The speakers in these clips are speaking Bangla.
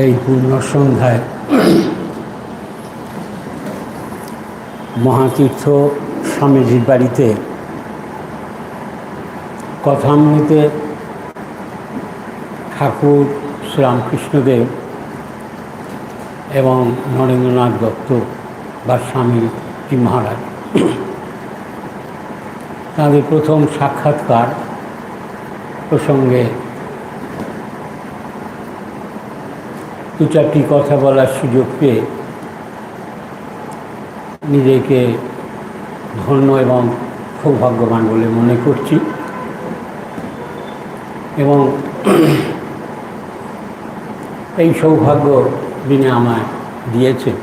এই পূর্ণ সন্ধ্যায় মহাতীর্থ স্বামীজির বাড়িতে কথামৃতে ঠাকুর শ্রীরামকৃষ্ণদেব এবং নরেন্দ্রনাথ দত্ত বা স্বামীজি মহারাজ তাদের প্রথম সাক্ষাৎকার প্রসঙ্গে দু চারটি কথা বলার সুযোগ পেয়ে নিজেকে ধন্য এবং সৌভাগ্যবান বলে মনে করছি এবং এই সৌভাগ্য যিনি আমায় দিয়েছেন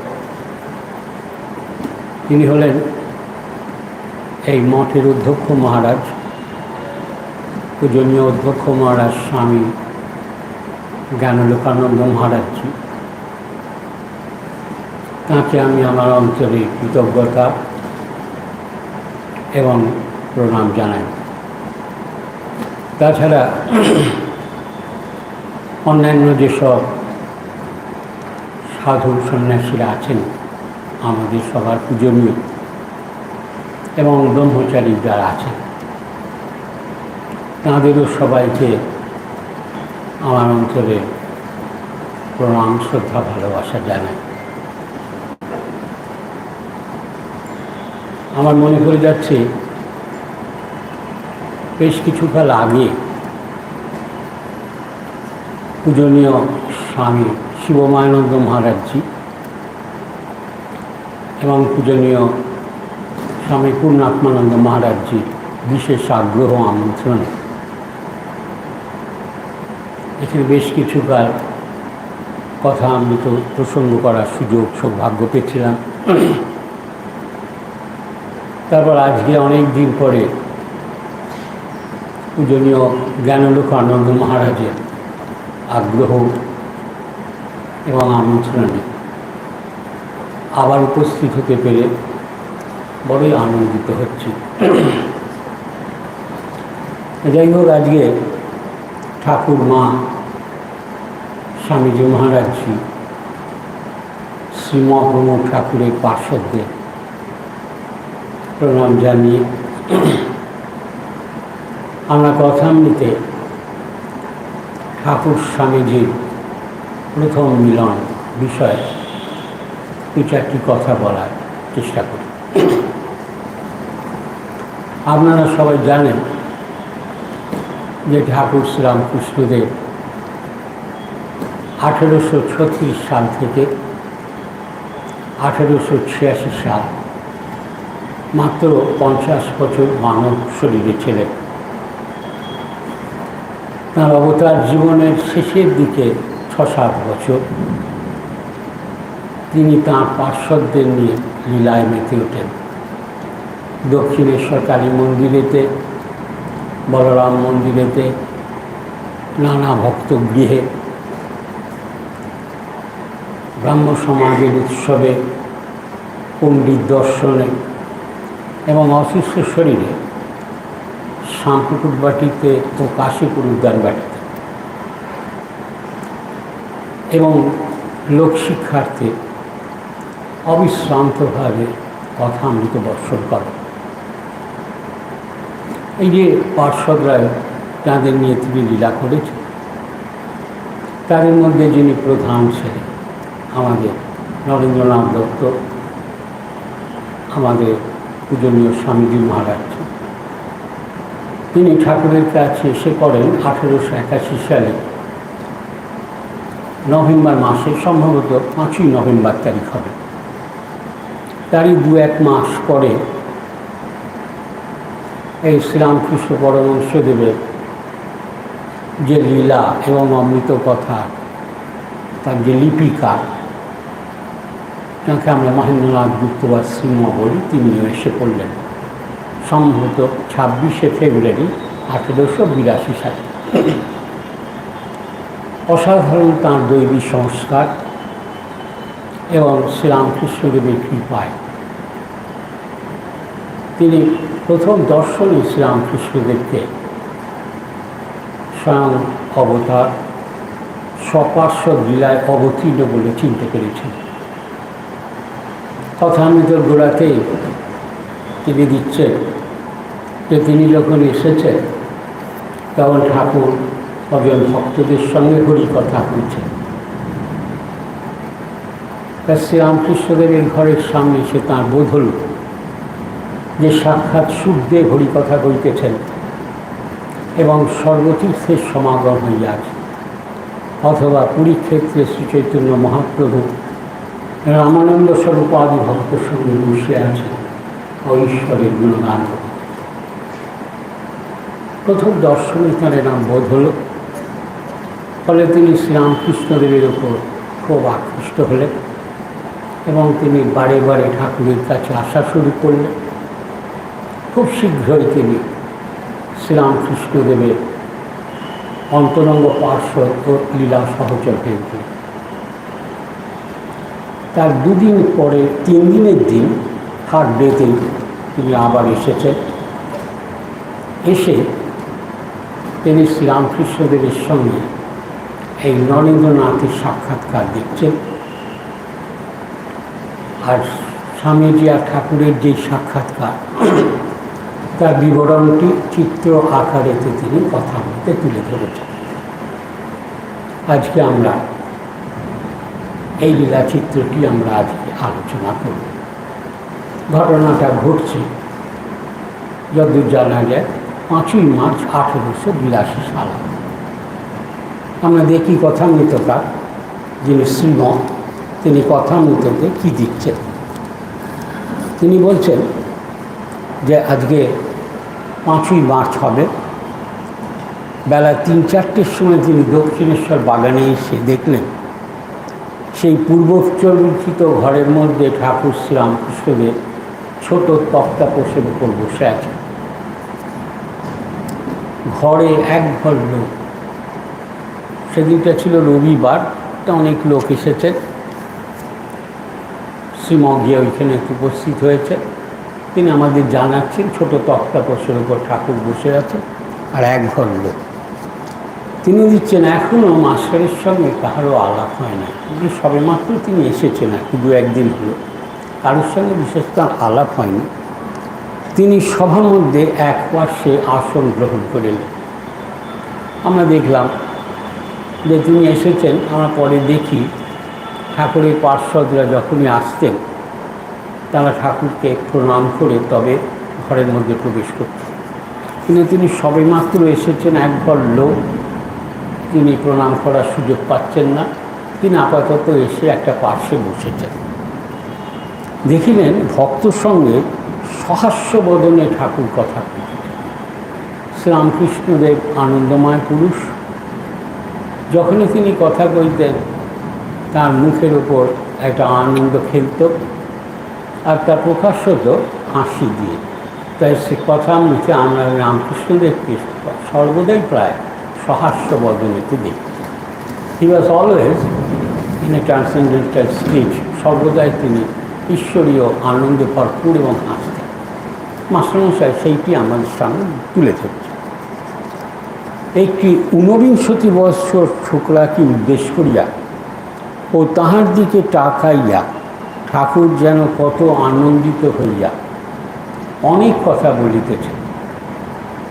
তিনি হলেন এই মঠের অধ্যক্ষ মহারাজ, পূজনীয় অধ্যক্ষ মহারাজ স্বামী জ্ঞানলোকানন্দ মহারাজজি। তাঁকে আমি আমার অন্তরে কৃতজ্ঞতা এবং প্রণাম জানাই। তাছাড়া অন্যান্য যেসব সাধু সন্ন্যাসীরা আছেন আমাদের সবার পূজনীয় এবং ব্রহ্মচারী যারা আছেন তাঁদেরও সবাইকে আমার অন্তরে প্রণাম শ্রদ্ধা ভালোবাসা জানাই। আমার মনে পড়ে যাচ্ছে বেশ কিছুকাল আগে পূজনীয় স্বামী শিবমায়ানন্দ মহারাজজি এবং পূজনীয় স্বামী পূর্ণাত্মানন্দ মহারাজজি বিশেষ আগ্রহ আমন্ত্রণ এখানে বেশ কিছুকাল কথা আমি তো প্রসঙ্গ করার সুযোগ সৌভাগ্য পেয়েছিলাম। তারপর আজকে অনেক দিন পরে পূজনীয় জ্ঞানলোকানন্দ মহারাজের আগ্রহ এবং আমন্ত্রণে আবার উপস্থিত হতে পেরে বড়ই আনন্দিত হচ্ছি। যাই হোক, আজকে ঠাকুর মা স্বামীজি মহারাজজি শ্রী মহাপ্রমোদ ঠাকুরের পার্শ্বদের প্রণাম জানিয়ে আমরা কথামৃতে ঠাকুর স্বামীজির প্রথম মিলন বিষয়ে দু চারটি কথা বলার চেষ্টা করি। আপনারা সবাই জানেন যে ঠাকুর শ্রীরামকৃষ্ণদেব 1836 সাল থেকে 1886 সাল মাত্র 50 বছর মানব শরীরে ছিলেন। তাঁর অবতার জীবনের শেষের দিকে 6-7 বছর তিনি তাঁর পার্শ্বদের নিয়ে লীলায় মেতে ওঠেন। দক্ষিণেশ্বর কালী মন্দিরেতে, বলরাম মন্দিরেতে, নানা ভক্তগৃহে, ব্রাহ্ম সমাজের উৎসবে, পণ্ডিত দর্শনে এবং অসুস্থ শরীরে শ্যামপুকুর বাটিতে ও কাশীপুর উদ্যান বাটিতে এবং লোকশিক্ষার্থে অবিশ্রান্তভাবে কথামৃত বর্ষণ করে। এই যে পার্শ্বদরা যাঁদের নিয়ে তিনি লীলা করেছেন তাদের মধ্যে যিনি প্রধান ছিলেন আমাদের নরেন্দ্রনাথ দত্ত, আমাদের পূজনীয় স্বামীজি মহারাজ। তিনি ঠাকুরের কাছে এসে পড়েন 1881 সালে নভেম্বর মাসে, সম্ভবত 5ই নভেম্বর তারিখ হবে। তারই 2-1 মাস পরে এই শ্রীরামকৃষ্ণ পরমহংসদেবের যে লীলা এবং অমৃত কথা তার যে লিপিকা, যাকে আমরা মহেন্দ্রনাথ গুপ্ত বা শ্রীম বলি, তিনিও এসে পড়লেন সম্ভবত 26শে ফেব্রুয়ারি 1882 সালে। অসাধারণ তাঁর দৈবী সংস্কার এবং শ্রীরামকৃষ্ণদেবের কৃপায় তিনি প্রথম দর্শনে শ্রীরামকৃষ্ণদেবকে স্বয়ং অবতার স্বপার্শ্বদ লীলায় অবতীর্ণ বলে চিনতে পেরেছেন। কথামৃতর গোড়াতেই তিনি দিচ্ছেন যে তিনি যখন এসেছেন তখন ঠাকুর কজন ভক্তদের সঙ্গে হরিকথা হয়েছেন। তা শ্রীরামকৃষ্ণদেবের ঘরের সামনে সে তাঁর বোধ হল যে সাক্ষাৎ সুখদেব হরিকথা করিতেছেন এবং সর্বতীর্থের সমাগম হইয়াছে, অথবা পুরীক্ষেত্রে শ্রীচৈতন্য মহাপ্রভু রামানন্দ স্বরূপাদি ভক্তের সঙ্গে বসে আছে ও ঈশ্বরের গুণগান। প্রথম দর্শনে তাঁর নাম বোধ হল, ফলে তিনি শ্রীরামকৃষ্ণদেবের ওপর খুব আকৃষ্ট হলেন এবং তিনি বারে বারে ঠাকুরের কাছে আসা শুরু করলেন। খুব শীঘ্রই তিনি শ্রীরামকৃষ্ণদেবের অন্তরঙ্গ পার্শ্বদ ও লীলা সহচর হয়ে গেলেন। তার দুদিন পরে 3 দিনের দিন থার্ড ডেতে তিনি আবার এসেছেন। এসে তিনি শ্রীরামকৃষ্ণদেবের সঙ্গে এই নরেন্দ্রনাথের সাক্ষাৎকার দেখছেন। আর স্বামীজি আর ঠাকুরের যে সাক্ষাৎকার তার বিবরণটি চিত্র আকারেতে তিনি কথা বলতে তুলে ধরেছেন। আজকে আমরা এই লীলা চিত্রটি আমরা আজকে আলোচনা করব। ঘটনাটা ঘটছে যতদূর জানা যায় 5ই মার্চ 1882 সাল। আমরা দেখি কথামৃতকার যিনি শ্রীম, তিনি কথামৃতকে কী দিচ্ছেন। তিনি বলছেন যে আজকে 5ই মার্চ হবে, বেলা 3-4টের সময় তিনি দক্ষিণেশ্বর বাগানে এসে দেখলেন সেই পূর্বোচ্চরিত ঘরের মধ্যে ঠাকুর শ্রীরামকৃষ্ণদেব ছোট তক্তাপোষের উপর বসে আছে। ঘরে এক ঘর লোক। সেদিনটা ছিল রবিবার, অনেক লোক এসেছে। শ্রীম গিয়ে ওইখানে উপস্থিত হয়েছে। তিনি আমাদের জানাচ্ছেন ছোট তক্তাপোষের উপর ঠাকুর বসে আছে আর এক ঘর লোক। তিনি দিচ্ছেন এখনও মাস্টারের সঙ্গে কাহারও আলাপ হয় না, কিন্তু সবেমাত্র তিনি এসেছেন, আর কি 2-1 দিন হলো, কারোর সঙ্গে বিশেষ তার আলাপ হয়নি। তিনি সভার মধ্যে এক পার্শ্বে আসন গ্রহণ করলেন। আমরা দেখলাম যে তিনি এসেছেন। আমরা পরে দেখি ঠাকুরের পার্শ্বদরা যখনই আসতেন তারা ঠাকুরকে প্রণাম করে তবে ঘরের মধ্যে প্রবেশ করতেন। কিন্তু তিনি সবেমাত্র এসেছেন, এক ঘর লোক, তিনি প্রণাম করার সুযোগ পাচ্ছেন না। তিনি আপাতত এসে একটা পার্শ্বে বসেছেন। দেখিলেন ভক্তর সঙ্গে সহাস্য বদনে ঠাকুর কথা বলছেন। শ্রীরামকৃষ্ণদেব আনন্দময় পুরুষ। যখনই তিনি কথা বলতেন তার মুখের ওপর একটা আনন্দ খেলত, আর তার প্রকাশ্যত হাসি দিয়ে। তাই সে কথা মুখে আমরা রামকৃষ্ণদেবকে সর্বদাই প্রায় সহাস্য বদনেতে দেখি। He was always in a transcendental stage. সর্বদাই তিনি ঈশ্বরীয় আনন্দে ভরপুর এবং হাসতেন। মাস্টারমশাই সেইটি আমাদের সামনে তুলে ধরছে। একটি 49 বৎসর ছোকরাকে উদ্দেশ্য করিয়া ও তাহার দিকে তাকাইয়া ঠাকুর যেন কত আনন্দিত হইয়া অনেক কথা বলিতেছেন।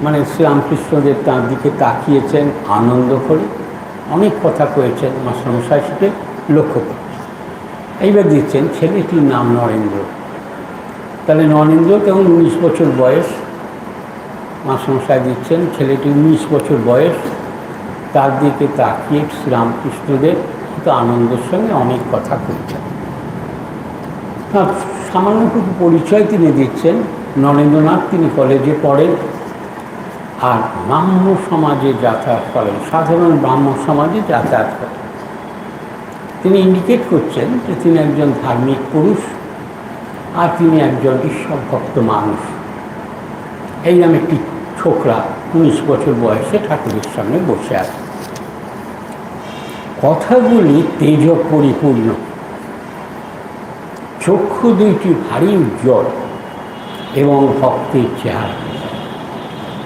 মানে শ্রীরামকৃষ্ণদেব তাঁর দিকে তাকিয়েছেন আনন্দ করে, অনেক কথা কয়েছেন। মাস্টারমশাই সেটা লক্ষ্য করছেন। এইবার দিচ্ছেন ছেলেটির নাম নরেন্দ্র। তাহলে নরেন্দ্র তেমন 19 বছর বয়স। মাস্টারমশাই দিচ্ছেন ছেলেটি 19 বছর বয়স। তার দিকে তাকিয়ে শ্রীরামকৃষ্ণদেব তো আনন্দের সঙ্গে অনেক কথা করছেন। সামান্যটুকু পরিচয় তিনি দিচ্ছেন। নরেন্দ্রনাথ তিনি কলেজে পড়েন আর ব্রাহ্ম সমাজে যাতায়াত করেন, সাধারণ ব্রাহ্ম সমাজে যাতায়াত করেন। তিনি ইন্ডিকেট করছেন যে তিনি একজন ধার্মিক পুরুষ আর তিনি একজন ঈশ্বর ভক্ত মানুষ। এই নামে একটি ছোকরা 19 বছর বয়সে ঠাকুরের সামনে বসে আছে। কথাগুলি তেজ পরিপূর্ণ, চক্ষু দুইটি ভারী উজ্জ্বল এবং ভক্তের চেহারা।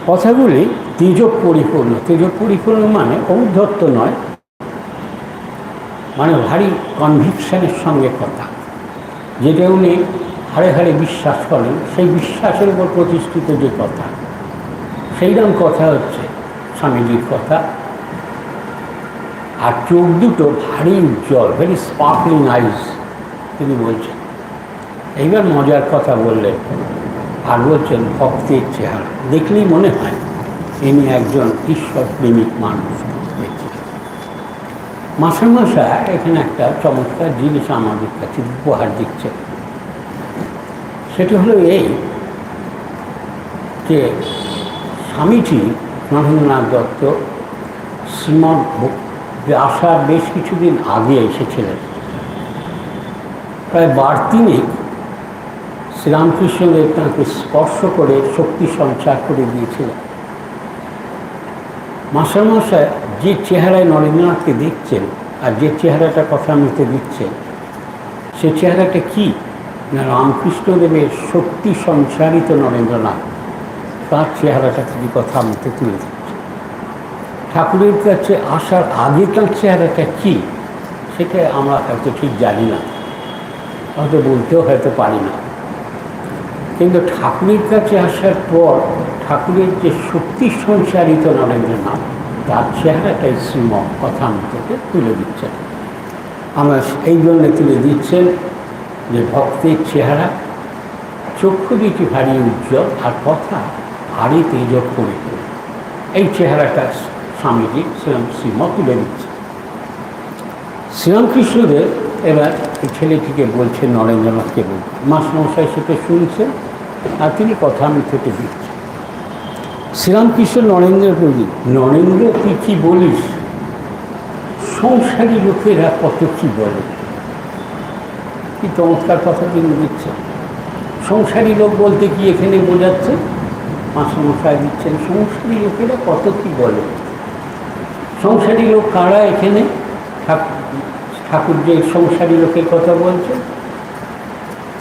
কথাগুলি তেজ পরিপূর্ণ। তেজ পরিপূর্ণ মানে ঔদ্ধত্য নয়, মানে ভারী কনভিকশনের সঙ্গে কথা, যেটা উনি হাড়ে হাড়ে বিশ্বাস করেন, সেই বিশ্বাসের উপর প্রতিষ্ঠিত যে কথা, সেইরকম কথা হচ্ছে স্বামীজির কথা। আর চোখ দুটো ভারী উজ্জ্বল, ভেরি স্পার্কলিং আইস তিনি বলছেন। এইবার মজার কথা বললেন আর বলছেন ভক্তের চেহারা দেখলেই মনে হয় ইনি একজন ঈশ্বর প্রেমিক মানুষ। মাস্টারমশাই এখানে একটা চমৎকার জিনিস আমাদের কাছে উপহার দিচ্ছে। সেটা হলো এই যে স্বামীজি নরেন্দ্রনাথ দত্ত শ্রীমৎ আসার বেশ কিছুদিন আগে এসেছিলেন। প্রায় বার তিনেক শ্রীরামকৃষ্ণদেব তাঁকে স্পর্শ করে শক্তি সঞ্চার করে দিয়েছিলেন। মাস্টারমশাই যে চেহারায় নরেন্দ্রনাথকে দেখছেন আর যে চেহারাটা কথা মতে দিচ্ছেন, সে চেহারাটা কি না রামকৃষ্ণদেবের শক্তি সঞ্চারিত নরেন্দ্রনাথ, তার চেহারাটা তিনি কথা মতে তুলে দিচ্ছে। ঠাকুরের কাছে আসার আগে তার চেহারাটা কি সেটা আমরা হয়তো ঠিক জানি না, হয়তো বলতেও হয়তো পারি না। কিন্তু ঠাকুরের কাছে আসার পর ঠাকুরের যে শক্তি সঞ্চারিত নরেন্দ্রনাথ, তার চেহারাটাই শ্রীমৎ কথামৃতকে তুলে দিচ্ছেন। আমরা এই জন্য তুলে দিচ্ছেন যে ভক্তের চেহারা, চক্ষু দুটি ভারী উজ্জ্বল আর কথা ভারী তেজস্বী, এই চেহারাটা স্বামীজি শ্রীমৎ তুলে দিচ্ছে। শ্রীরামকৃষ্ণদেব এবার এই ছেলেটিকে বলছেন, নরেন্দ্রনাথকে বলছেন, মাস্টারমশাই সেটা শুনছেন আর তিনি কথামৃতকে দিচ্ছেন। শ্রীরামকৃষ্ণ নরেন্দ্রকে বলি, নরেন্দ্র তুই কী বলিস, সংসারী লোকেরা কত কী বলে। কি চমৎকার কথা তিনি দিচ্ছেন। সংসারী লোক বলতে কি এখানে বোঝাচ্ছে, মাস্টারমশাই দিচ্ছেন সংসারী লোকেরা কত কী বলে। সংসারী লোক কারা এখানে? ঠাকুর যে সংসারী লোকের কথা বলছেন,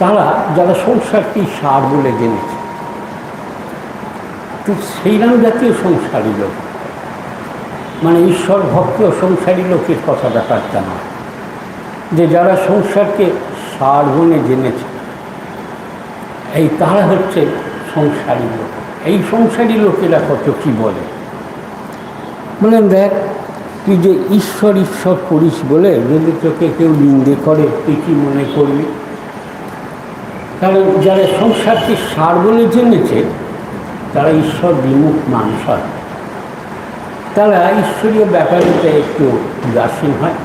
তারা যারা সংসারটি সার বলে জেনেছে, তো সেইরাম জাতীয় সংসারী লোক, মানে ঈশ্বর ভক্ত সংসারী লোকের কথা ব্যাপারটা নয়, যে যারা সংসারকে সার বলে জেনেছে, এই তারা হচ্ছে সংসারী লোক। এই সংসারী লোকেরা কত কি বলে। বলেন দেখ, তুই যে ঈশ্বর ঈশ্বর করিস বলে যদি তোকে কেউ নিন্দে করে তুই কী মনে করবি? কারণ যারা সংসারকে সার বলে জেনেছে তারা ঈশ্বর বিমুখ মানুষ হয়, তারা ঈশ্বরীয় ব্যাপারেতে একটু উদাসীন হয়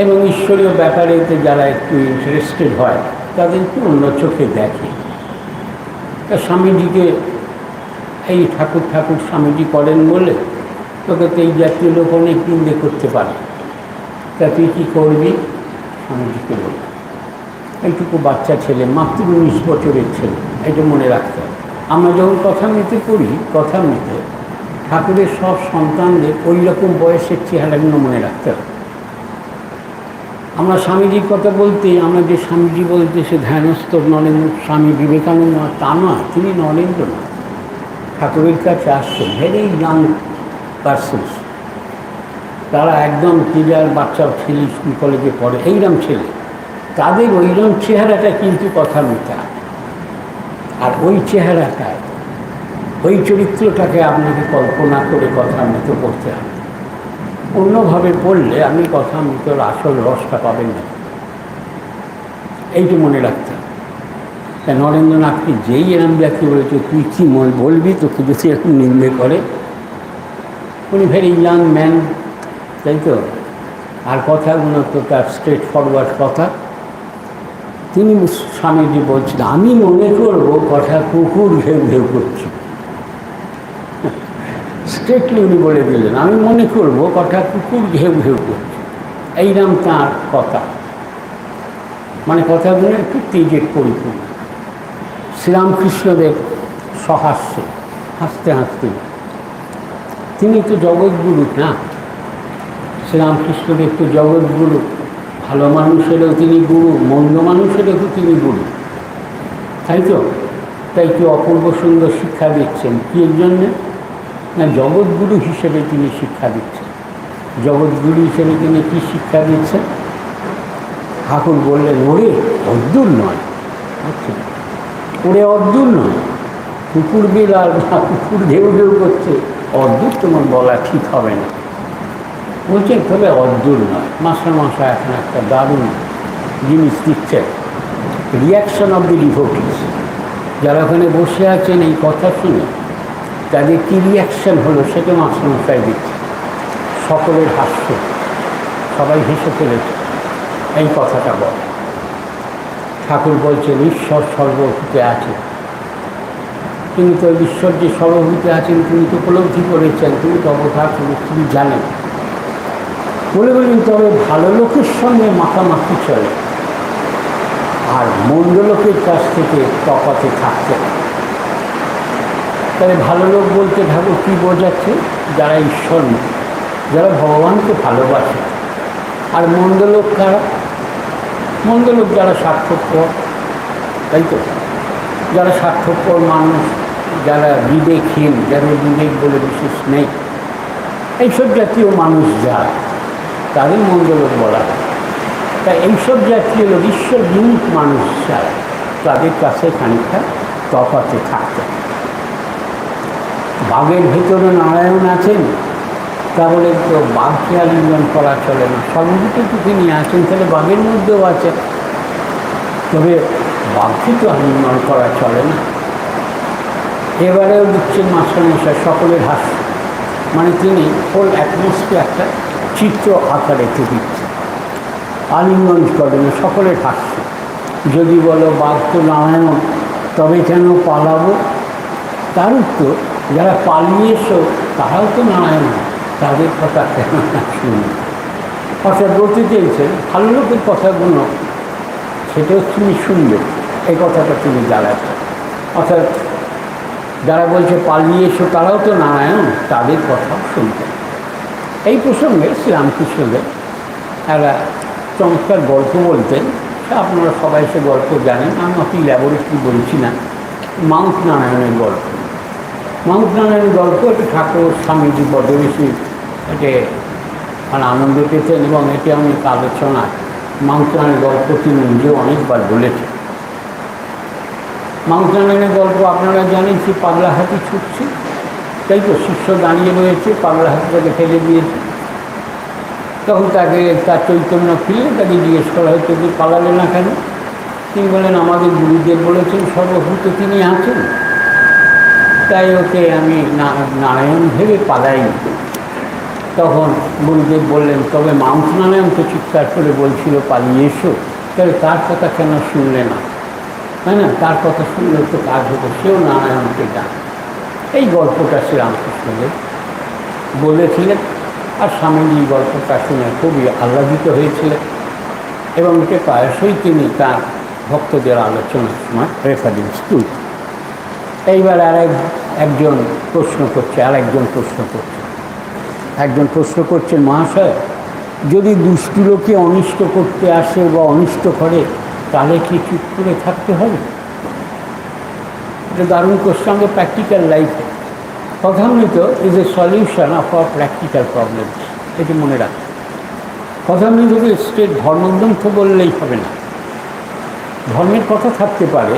এবং ঈশ্বরীয় ব্যাপারেতে যারা একটু ইন্টারেস্টেড হয় তাদেরকে অন্য চোখে দেখে। তা স্বামীজিকে এই ঠাকুর ঠাকুর স্বামীজি করেন বলে তোকে তো এই জাতীয় লোক অনেক নিন্দে করতে পারে, তা তুই কী করবি? স্বামীজিকে বল, এইটুকু বাচ্চা ছেলে, মাত্র 19 বছরের ছেলে, এটা মনে রাখতে হবে। আমরা যখন কথামৃতে পড়ি, কথামৃতে ঠাকুরের সব সন্তানদের ওই রকম বয়সের চেহারাগুলো মনে রাখতে হবে। আমরা স্বামীজির কথা বলতে, আমরা যে স্বামীজি বলতে সে ধ্যানস্থ নরেন্দ্র স্বামী বিবেকানন্দ, তা নয়, তিনি নরেন্দ্র নয়। ঠাকুরের কাছে আসছেন ভেরি ইয়াং পার্সনস, তারা একদম টিজার বাচ্চা ছেলে, স্কুল কলেজে পড়ে, এইরকম ছেলে, তাদের ওইরকম চেহারাটা কিন্তু কথামৃতে। আর ওই চেহারাটায় ওই চরিত্রটাকে আপনাকে কল্পনা করে কথামৃত করতে হবে। অন্যভাবে পড়লে আপনি কথামৃতর আসল রসটা পাবেন না, এইটা মনে রাখতে হবে। তাই নরেন্দ্রনাথকে যেই এরম ব্যক্তি বলেছে তুই কী বলবি, তোকে যদি এরকম নিন্দে করে, উনি ভেরি ইয়াং ম্যান, তাই তো, আর কথাগুলো তো তার স্ট্রেট ফরওয়ার্ড কথা। তিনি স্বামীজি বলছেন, আমি মনে করবো কথা কুকুর ঘেউ ঘেউ করছি। স্ট্রেটলি উনি বলে দিলেন, আমি মনে করবো কথা কুকুর ঘেউ ঘেউ করছি, এইরকম তাঁর কথা, মানে কথাগুলো একটু তেজের পরিপূর্ণ। শ্রীরামকৃষ্ণদেব সহাস্যে হাসতে হাসতে, তিনি তো জগৎগুরু না, শ্রীরামকৃষ্ণদেব তো জগৎগুরু, ভালো মানুষেরও তিনি গুরু, মন্দ মানুষেরও তো তিনি গুরু, তাই তো। তাই কি অপূর্ব সুন্দর শিক্ষা দিচ্ছেন, কি এর জন্যে না জগৎগুরু হিসেবে তিনি শিক্ষা দিচ্ছেন। জগৎগুরু হিসেবে তিনি কী শিক্ষা দিচ্ছেন? ঠাকুর বললেন, ওরে অদ্দূর নয়, বুঝছেন, ওরে অদ্দূর নয়, কুকুর বিড়াল বা কুকুর ঢেউ ঢেউ করছে, অদ্দূর তোমার বলা ঠিক হবে না। বলছেন তবে অদ্দূর নয়। মাস্টারমশাই এখন একটা দারুণ জিনিস দিচ্ছেন, রিয়াকশন অব দি ডিভোটিস। যারা ওখানে বসে আছেন এই কথা শুনে তাদের কী রিয়াকশন হলো সেটা মাস্টারমশাই দিচ্ছে। সকলের হাস্য, সবাই হেসে ফেলেছে। এই কথাটা বল, ঠাকুর বলছেন ঈশ্বর সর্বভূতে আছে। তিনি তো ঈশ্বর যে সর্বভূতে আছেন তিনি তো উপলব্ধি করেছেন, তিনি তো অবতার তিনি জানেন। বলে বললেন তবে ভালো লোকের সঙ্গে মাখামাখি চলে আর মন্দ লোকের কাছ থেকে তফাতে থাকতে। তাহলে ভালো লোক বলতে ঠাকুর কী বোঝাচ্ছে? যারা ঈশ্বর, যারা ভগবানকে ভালোবাসে। আর মন্দ লোক কারা? মন্দ লোক যারা স্বার্থপর, তাই তো, যারা স্বার্থপর মানুষ, যারা বিবেকহীন, যাদের বিবেক বলে বিশেষ নেই, এইসব জাতীয় মানুষ যারা, তাদের মন্দ লোক বলা হয়। তাই এইসব জাতীয় লোক ঈশ্বর বিমুখ মানুষ যারা, তাদের কাছে খানিকটা তফাতে থাকতে। বাঘের ভেতরে নারায়ণ আছেন, তাহলে তো বাঘকে আলিঙ্গন করা চলে না। সর্বভূতে তো তিনি আছেন, তাহলে বাঘের মধ্যেও আছে, তবে বাঘকে তো আলিঙ্গন করা চলে না। এবারেও দিচ্ছেন মাস্টারমশাই সকলের হাস্য, মানে তিনি হোল অ্যাটমসফিয়ারটা চিত্র আকারে দিচ্ছেন। আলিঙ্গন করে না, সকলের হাস্য। যদি বলো বাঘ তো নারায়ণ, তবে কেন পালাবো? তার উত্তর, যারা পালিয়ে এসো তারাও তো নারায়ণ, তাদের কথা কেন না শুনি। অর্থাৎ বলতে চেয়েছেন ভালো লোকের কথাগুলো সেটাও তুমি শুনবে, এই কথাটা তুমি জানাবে। অর্থাৎ যারা বলছে পালিয়ে এসো তারাও তো নারায়ণ, তাদের কথাও শুনবে। এই প্রসঙ্গে শ্রীরামকৃষ্ণদেব একটা চমৎকার গল্প বলতেন। আপনারা সবাই সে গল্প জানেন, আমি অতি ল্যাবরেটরি বলছি না। মাউন্ট নারায়ণের গল্প। মাউন্ট নারায়ণের গল্প একটি ঠাকুর স্বামীজি বদবেশী এটি মানে আনন্দ পেতেন, এবং এটি অনেক আলোচনা মাউন্ট নারায়ণের গল্প তিনি নিজেও অনেকবার বলেছেন। মাউন্ট নারায়ণের গল্প আপনারা জানেন, সে পাগলা হাতি ছুটছে, তাই তো, শিষ্য দাঁড়িয়ে রয়েছে, পাগলা হাতিটাকে ফেলে দিয়েছে। তখন তাকে তার চৈতন্য ফিরে তাকে জিজ্ঞেস করা হয়তো তুই পালালে না কেন? তিনি বলেন আমাদের গুরুদেব বলেছেন সর্বভূতে তিনি আছেন, তাই ওকে আমি নারায়ণ ভেবে পালাই। তখন গুরুদেব বললেন তবে মাউন্ট নারায়ণ তো চিৎকার করে বলছিল পালিয়ে এসো, তাহলে তার কথা কেন শুনলে না? তাই না, তার কথা শুনলে তো কাজ হতো, সেও নারায়ণকে ডাক। এই গল্পটা শ্রীরামকৃষ্ণদেব বলেছিলেন, আর স্বামীজি গল্পটা শুনে খুবই আহ্লাদিত হয়েছিলেন, এবং একে প্রায়শই তিনি তার ভক্তদের আলোচনার সময় রেফারেন্স তুলতেন। এইবার একজন প্রশ্ন করছে, একজন প্রশ্ন করছেন, মহাশয় যদি দুষ্টু লোকে অনিষ্ট করতে আসে বা অনিষ্ট করে তাহলে কি চুপ করে থাকতে হবে? এটা দারুণ কোশ্চেন। আমাদের প্র্যাকটিক্যাল লাইফে Kathamrita is a solution of our practical problems, এটি মনে রাখ। কথামৃতকে স্টেট ধর্মগ্রন্থ বললেই হবে না, ধর্মের কথা থাকতে পারে,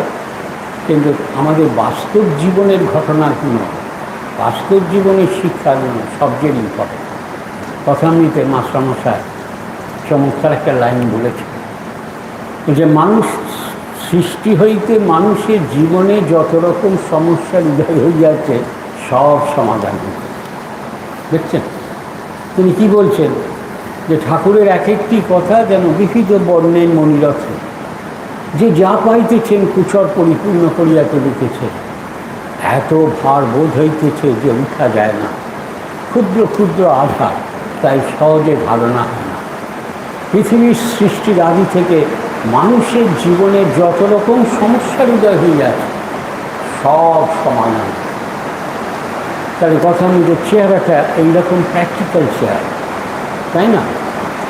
কিন্তু আমাদের বাস্তব জীবনের ঘটনাগুলো, বাস্তব জীবনের শিক্ষাগুলো সবচেয়ে ইম্পর্টেন্ট। কথামৃতে মাস্টারমশাই চমৎকার একটা লাইন বলেছে যে মানুষ সৃষ্টি হইতে মানুষের জীবনে যত রকম সমস্যার উদয় হইয়াছে সব সমাধান হয়েছে। দেখছেন তিনি কি বলছেন, যে ঠাকুরের এক একটি কথা যেন বিবিধ বর্ণের মণিরথ, যে যা পাইতেছেন কুচর পরিপূর্ণ করিয়া তুলিতেছে, এত ভার বোধ হইতেছে যে উঠা যায় না, ক্ষুদ্র ক্ষুদ্র আধার, তাই সহজে ধারণা হয় না। পৃথিবীর সৃষ্টির আদি থেকে মানুষের জীবনে যত রকম সমস্যার উদয় হয়ে যাচ্ছে সব সমাধান। তাহলে কথা যে চেহারাটা এইরকম প্র্যাকটিক্যাল চেহারা, তাই না?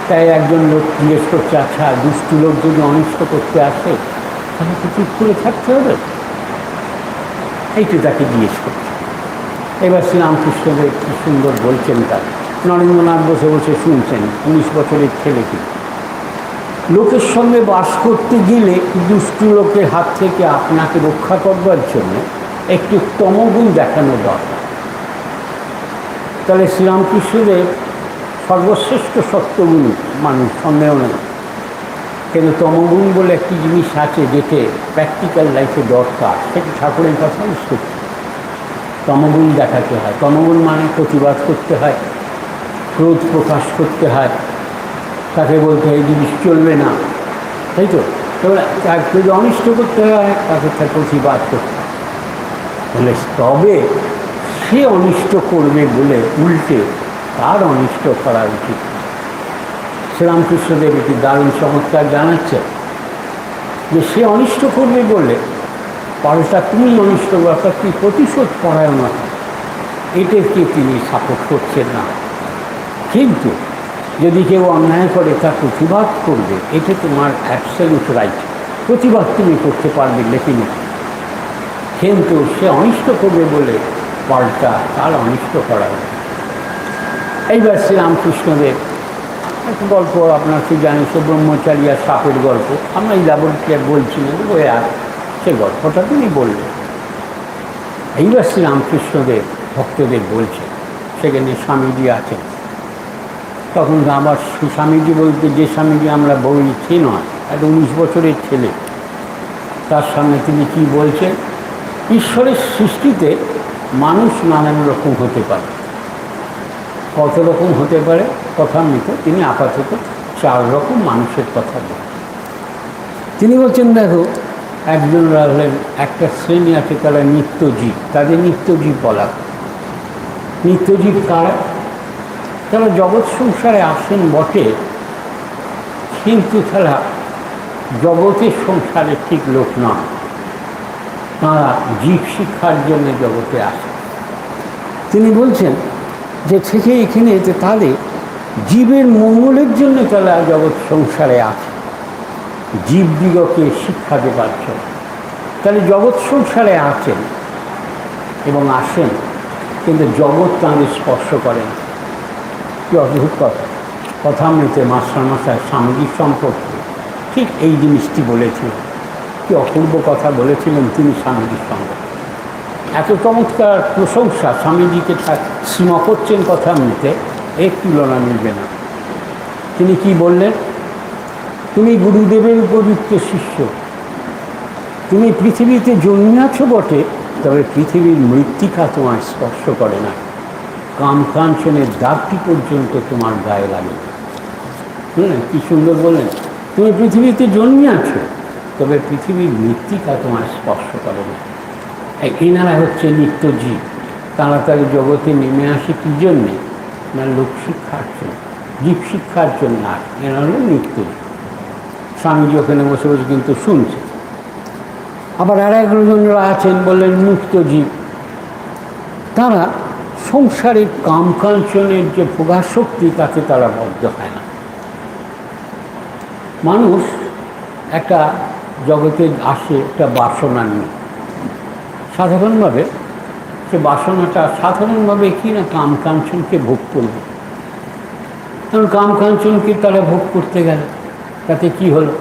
তাই একজন লোক জিজ্ঞেস করছে, আচ্ছা দুষ্টু লোক যদি অনিষ্ট করতে আসে তাহলে কি চুপ করে থাকতে হবে? এইটি তাকে জিজ্ঞেস করছে। এবার শ্রীরামকৃষ্ণদেব কি সুন্দর বলছেন তার নরেন্দ্রনাথ বসে বসে শুনছেন, 19 বছরের ছেলেকে। লোকের সঙ্গে বাস করতে গেলে দুষ্ট লোকের হাত থেকে আপনাকে রক্ষা করবার জন্য একটু তমগুণ দেখানো দরকার। তাহলে শ্রীরামকৃষ্ণদেব সর্বশ্রেষ্ঠ সত্যগুণ মানুষ, সন্দেহ নেই, কিন্তু তমগুণ বলে একটি জিনিস আছে যেটা প্র্যাকটিক্যাল লাইফে দরকার, সেটা ঠাকুরের কথা সত্যি। তমগুণ দেখাতে হয়। তমগুণ মানে প্রতিবাদ করতে হয়, ক্রোধ প্রকাশ করতে হয়, তাকে বলতে হয় এই জিনিস চলবে না, তাই তো। তাকে যদি অনিষ্ট করতে হয় তাকে তার প্রতিবাদ করতে হয়, বলে তবে সে অনিষ্ট করবে বলে উল্টে তার অনিষ্ট করা উচিত। শ্রীরামকৃষ্ণদেব একটি দারুণ চমৎকার জানাচ্ছে যে সে অনিষ্ট করবে বলে পাল্টা তুমি অনিষ্ট অর্থাৎ তুই প্রতিশোধ পরায়ণতা, এটাকে তিনি সাপোর্ট করছেন না। কিন্তু যদি কেউ অন্যায় করে তার প্রতিবাদ করবে, এটা তোমার অ্যাবসলিউট রাইট, প্রতিবাদ তুমি করতে পারবে লেকিন, কিন্তু সে অনিষ্ট করবে বলে পাল্টা তার অনিষ্ট করা হবে। এইবার শ্রীরামকৃষ্ণদেব একটা গল্প আপনার কি জানি, সে ব্রহ্মচারী আর সাপের গল্প, আমরা এই ল্যাবরেটরি বলছি না, ওই আর সে গল্পটা তিনি বললেন। এইবার শ্রীরামকৃষ্ণদেব ভক্তদের বলছে, সেখানে স্বামীজি আছেন। তখন আবার স্বামীজি বলতে যে স্বামীজি আমরা বলছি নয়, একটা 19 বছরের ছেলে, তার সামনে তিনি কি বলছেন, ঈশ্বরের সৃষ্টিতে মানুষ নানান রকম হতে পারে। কত রকম হতে পারে কথামৃত তিনি আপাতত 4 রকম মানুষের কথা বলেন। তিনি বলছেন দেখো, একজনরা হলেন একটা শ্রেণী আছে তারা নিত্যজীব, তাদের নিত্যজীব বলা। নিত্যজীব কারা? তারা জগৎ সংসারে আসেন বটে, কিন্তু তারা জগতের সংসারে ঠিক লোক নয়, তারা জীব শিক্ষার জন্য জগতে আসে। তিনি বলছেন যে থেকে এখানে যে তাদের জীবের মঙ্গলের জন্য তারা জগৎ সংসারে আসে, জীবদিগকে শিক্ষা দেবার জন্য। তাহলে জগৎ সংসারে আছেন এবং আসেন, কিন্তু জগৎ তাঁদের স্পর্শ করেন। কি অদ্ভুত কথা! কথামৃতে মাস্টারমশাই স্বামীজির সম্পর্কে ঠিক এই জিনিসটি বলেছিলেন। কি অপূর্ব কথা বলেছিলেন তিনি স্বামীজির সম্পর্কে। এত চমৎকার প্রশংসা স্বামীজিকে শ্রীমা করছেন কথামৃতে, এর তুলনা মিলবে না। তিনি কি বললেন, তুমি গুরুদেবের উপযুক্ত শিষ্য, তুমি পৃথিবীতে জন্মিয়াছ বটে, তবে পৃথিবীর মৃত্তিকা তোমার স্পর্শ করে না, কামকাঞ্চনের দাগটি পর্যন্ত তোমার গায়ে লাগে। কি সুন্দর বললেন, তুমি পৃথিবীতে জন্মিয়াছ, তবে পৃথিবীর মৃত্তিকা তোমার স্পর্শ করে না। এনারা হচ্ছে নিত্যজীব, তাড়াতাড়ি জগতে নেমে আসে কী জন্যে না, লোক শিক্ষার জন্য, জীব শিক্ষার জন্য। আর এনারা হলো নিত্যজীব। স্বামীজি ওখানে বসে বসে কিন্তু শুনছে। আবার আর একজনরা আছেন বললেন মুক্তজীব, তারা সংসারের কামকাঞ্চনের যে ভোগাসক্তি তাতে তারা বদ্ধ হয় না। মানুষ একটা জগতে আসে একটা বাসনা নিয়ে, সাধারণভাবে সে বাসনাটা সাধারণভাবে কি না, কামকাঞ্চনকে ভোগ করবে। কারণ কামকাঞ্চনকে তারা ভোগ করতে গেল, তাতে কি হলো,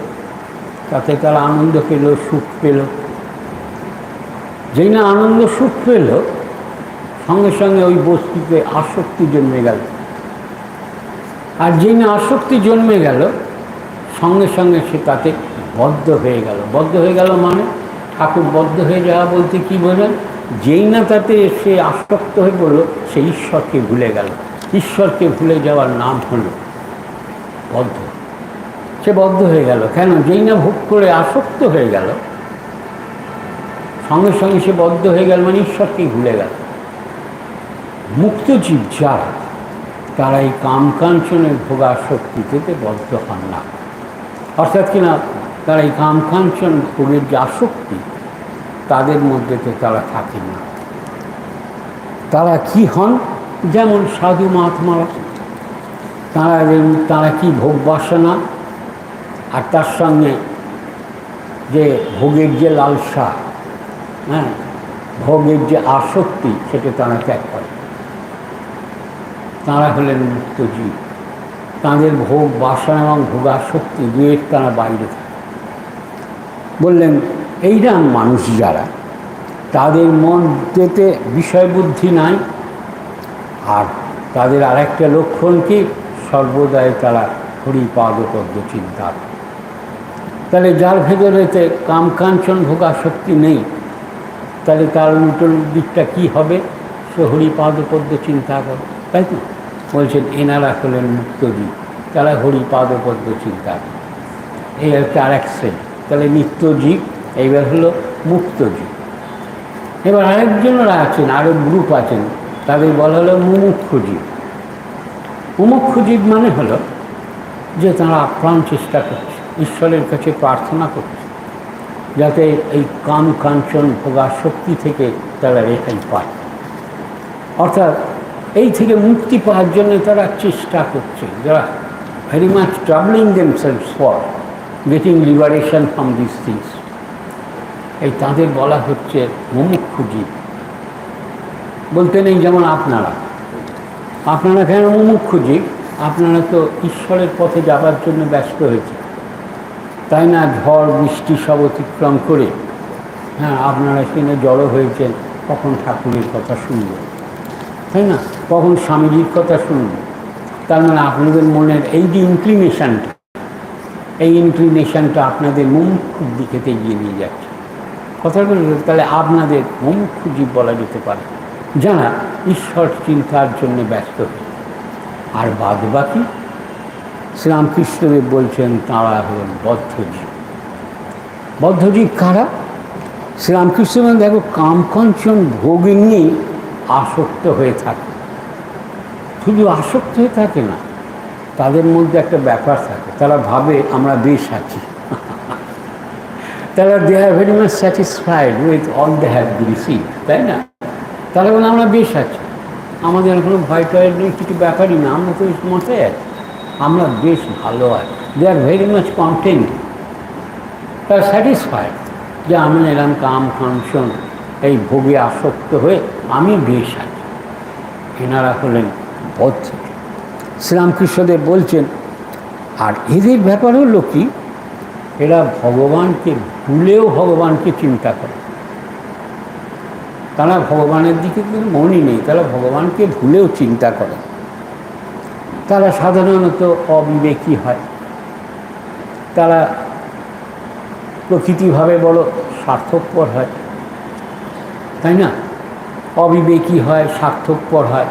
তাতে তারা আনন্দ পেল, সুখ পেল। যেই না আনন্দ সুখ পেল, সঙ্গে সঙ্গে ওই বস্তুতে আসক্তি জন্মে গেল। আর যেই না আসক্তি জন্মে গেল, সঙ্গে সঙ্গে সে তাতে বদ্ধ হয়ে গেল। বদ্ধ হয়ে গেল মানে ঠাকুর বদ্ধ হয়ে যাওয়া বলতে কি বোঝেন, যেই না তাতে সে আসক্ত হয়ে পড়ল, সে ঈশ্বরকে ভুলে গেল। ঈশ্বরকে ভুলে যাওয়ার নাম হলো বদ্ধ। সে বদ্ধ হয়ে গেল কেন, যেই না ভোগ করে আসক্ত হয়ে গেল, সঙ্গে সঙ্গে সে বদ্ধ হয়ে গেল, মানে ঈশ্বরকেই ভুলে গেল। মুক্তজীব যারা, তারা এই কামকাঞ্চনের ভোগাসক্তিতে বদ্ধ হন না। অর্থাৎ কিনা তারা এই কামকাঞ্চন ভোগের যে আসক্তি, তাদের মধ্যে তো তারা থাকেন না। তারা কি হন, যেমন সাধু মহাত্মারা, তারা কি ভোগ বাসনা আর তার সঙ্গে যে ভোগের যে লালসা, ভোগের যে আসক্তি, সেটা তারা ত্যাগ করে। তাঁরা হলেন মুক্তজীব। তাঁদের ভোগ বাসনা এবং ভোগাসক্তি দুয়ের তাঁরা বাইরে থাকে। বললেন এইরা মানুষ যারা, তাদের মধ্যেতে বিষয়বুদ্ধি নাই, আর তাদের আরেকটা লক্ষণ কি, সর্বদাই তারা হরিপাদপদ্ম চিন্তা। তাহলে যার ভেতরেতে কামকাঞ্চন ভোগাসক্তি নেই, তাহলে তার উল্টো দিকটা কী হবে? সে হরিপাদপদ্ম চিন্তা করে, তাই তো? বলছেন এনারা হলেন মুক্তজীব, তারা হরিপাদপদ্ম চিন্তা করে। এই হচ্ছে আর এক শ্রেণী। তাহলে নিত্যজীব, এইবার হলো মুক্তজীব। এবার আরেকজনরা আছেন, আরেক গ্রুপ আছেন, তাদের বলা হলো মুমুক্ষুজীব। মুমুক্ষুজীব মানে হলো যে তারা আপ্রাণ চেষ্টা করছে, ঈশ্বরের কাছে প্রার্থনা করছে যাতে এই কাম কাঞ্চন ভোগাসক্তি থেকে তারা রেহাই পায়, অর্থাৎ এই থেকে মুক্তি পাওয়ার জন্য তারা চেষ্টা করছে। যারা very much travelling themselves for getting liberation from this things, এই তাদের বলা হচ্ছে মুমুক্ষুজীব। বলতে নেই যেমন আপনারা কেন মুমুক্ষুজীব? আপনারা তো ঈশ্বরের পথে যাবার জন্য ব্যস্ত হয়েছে, তাই না? ঝড় বৃষ্টি সব অতিক্রম করে, হ্যাঁ, আপনারা সেখানে জড়ো হয়েছেন। কখন ঠাকুরের কথা শুনবেন, তাই না? কখন স্বামীজির কথা শুনবেন। তার মানে আপনাদের মনের এই যে ইনক্লিনেশনটা, এই ইনক্লিনেশনটা আপনাদের মুমুক্ষুর দিকেতে এগিয়ে নিয়ে যাচ্ছে। কথাটা তাহলে আপনাদের মুমুক্ষুজীব বলা যেতে পারে, যারা ঈশ্বর চিন্তার জন্য ব্যস্ত হয়েছে। আর বাদ বাকি শ্রীরামকৃষ্ণদেব বলছেন তাঁরা হলেন বদ্ধজীব। বদ্ধজীব কারা? শ্রীরামকৃষ্ণ দেখো কামকাঞ্চন ভোগ নিয়েই আসক্ত হয়ে থাকে। শুধু আসক্ত হয়ে থাকে না, তাদের মধ্যে একটা ব্যাপার থাকে, তারা ভাবে আমরা বেশ আছি। তারা they are very much satisfied with all they have received, তাই না? তারা বলে আমরা বেশ আছি, আমাদের কোনো ভয় টয় নেই, কিছু ব্যাপারই না, আমরা তো মশাই আছি, আমরা বেশ ভালো আছি। দে আর ভেরি মাচ কন্টেন্ট, তারা স্যাটিসফাইড যে আমি এরকম কাম কাঞ্চন এই ভোগে আসক্ত হয়ে আমি বেশ আছি। এনারা হলেন বদ্ধ। শ্রীরামকৃষ্ণদেব বলছেন আর এদের ব্যাপার হলো কি, এরা ভগবানকে ভুলেও ভগবানকে চিন্তা করে। তারা ভগবানের দিকে কিন্তু মনই নেই, তারা ভগবানকে ভুলেও চিন্তা করে। তারা সাধারণত অবিবেকী হয়, তারা প্রকৃতিভাবে বড় স্বার্থপর হয়, তাই না? অবিবেকী হয়, স্বার্থপর হয়।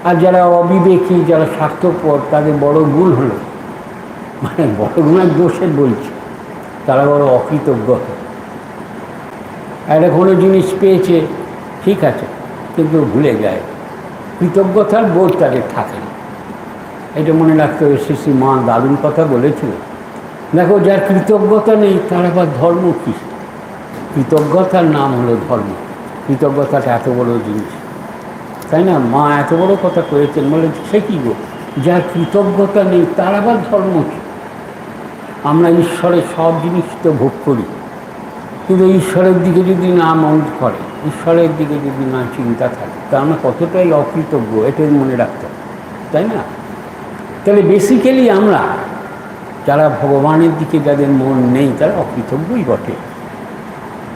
আর যারা অবিবেকী, যারা স্বার্থপর, তাদের বড় গুণ হলো, মানে বড় গুণের দোষের বলছি, তারা বড় অকৃতজ্ঞ হয়। একটা কোনো জিনিস পেয়েছে, ঠিক আছে, কিন্তু ভুলে যায়, কৃতজ্ঞতার বোধ তাদের থাকে না। এটা মনে রাখতে হবে। শ্রী মা দারুণ কথা বলেছিল। দেখো, যার কৃতজ্ঞতা নেই তার আবার ধর্ম কী? কৃতজ্ঞতার নাম হলো ধর্ম। কৃতজ্ঞতাটা এত বড় জিনিস, তাই না? মা এত বড় কথা করেছেন, বলে সে কী গো, যার কৃতজ্ঞতা নেই তার আবার ধর্ম কী? আমরা ঈশ্বরের সব জিনিস তো ভোগ করি, কিন্তু ঈশ্বরের দিকে যদি না মন করে, ঈশ্বরের দিকে যদি না চিন্তা থাকে, তা আমরা কতটাই অকৃতজ্ঞ, এটাই মনে রাখতে হবে, তাই না? তাহলে বেসিক্যালি আমরা যারা ভগবানের দিকে যাদের মন নেই তারা অকৃতজ্ঞই বটে।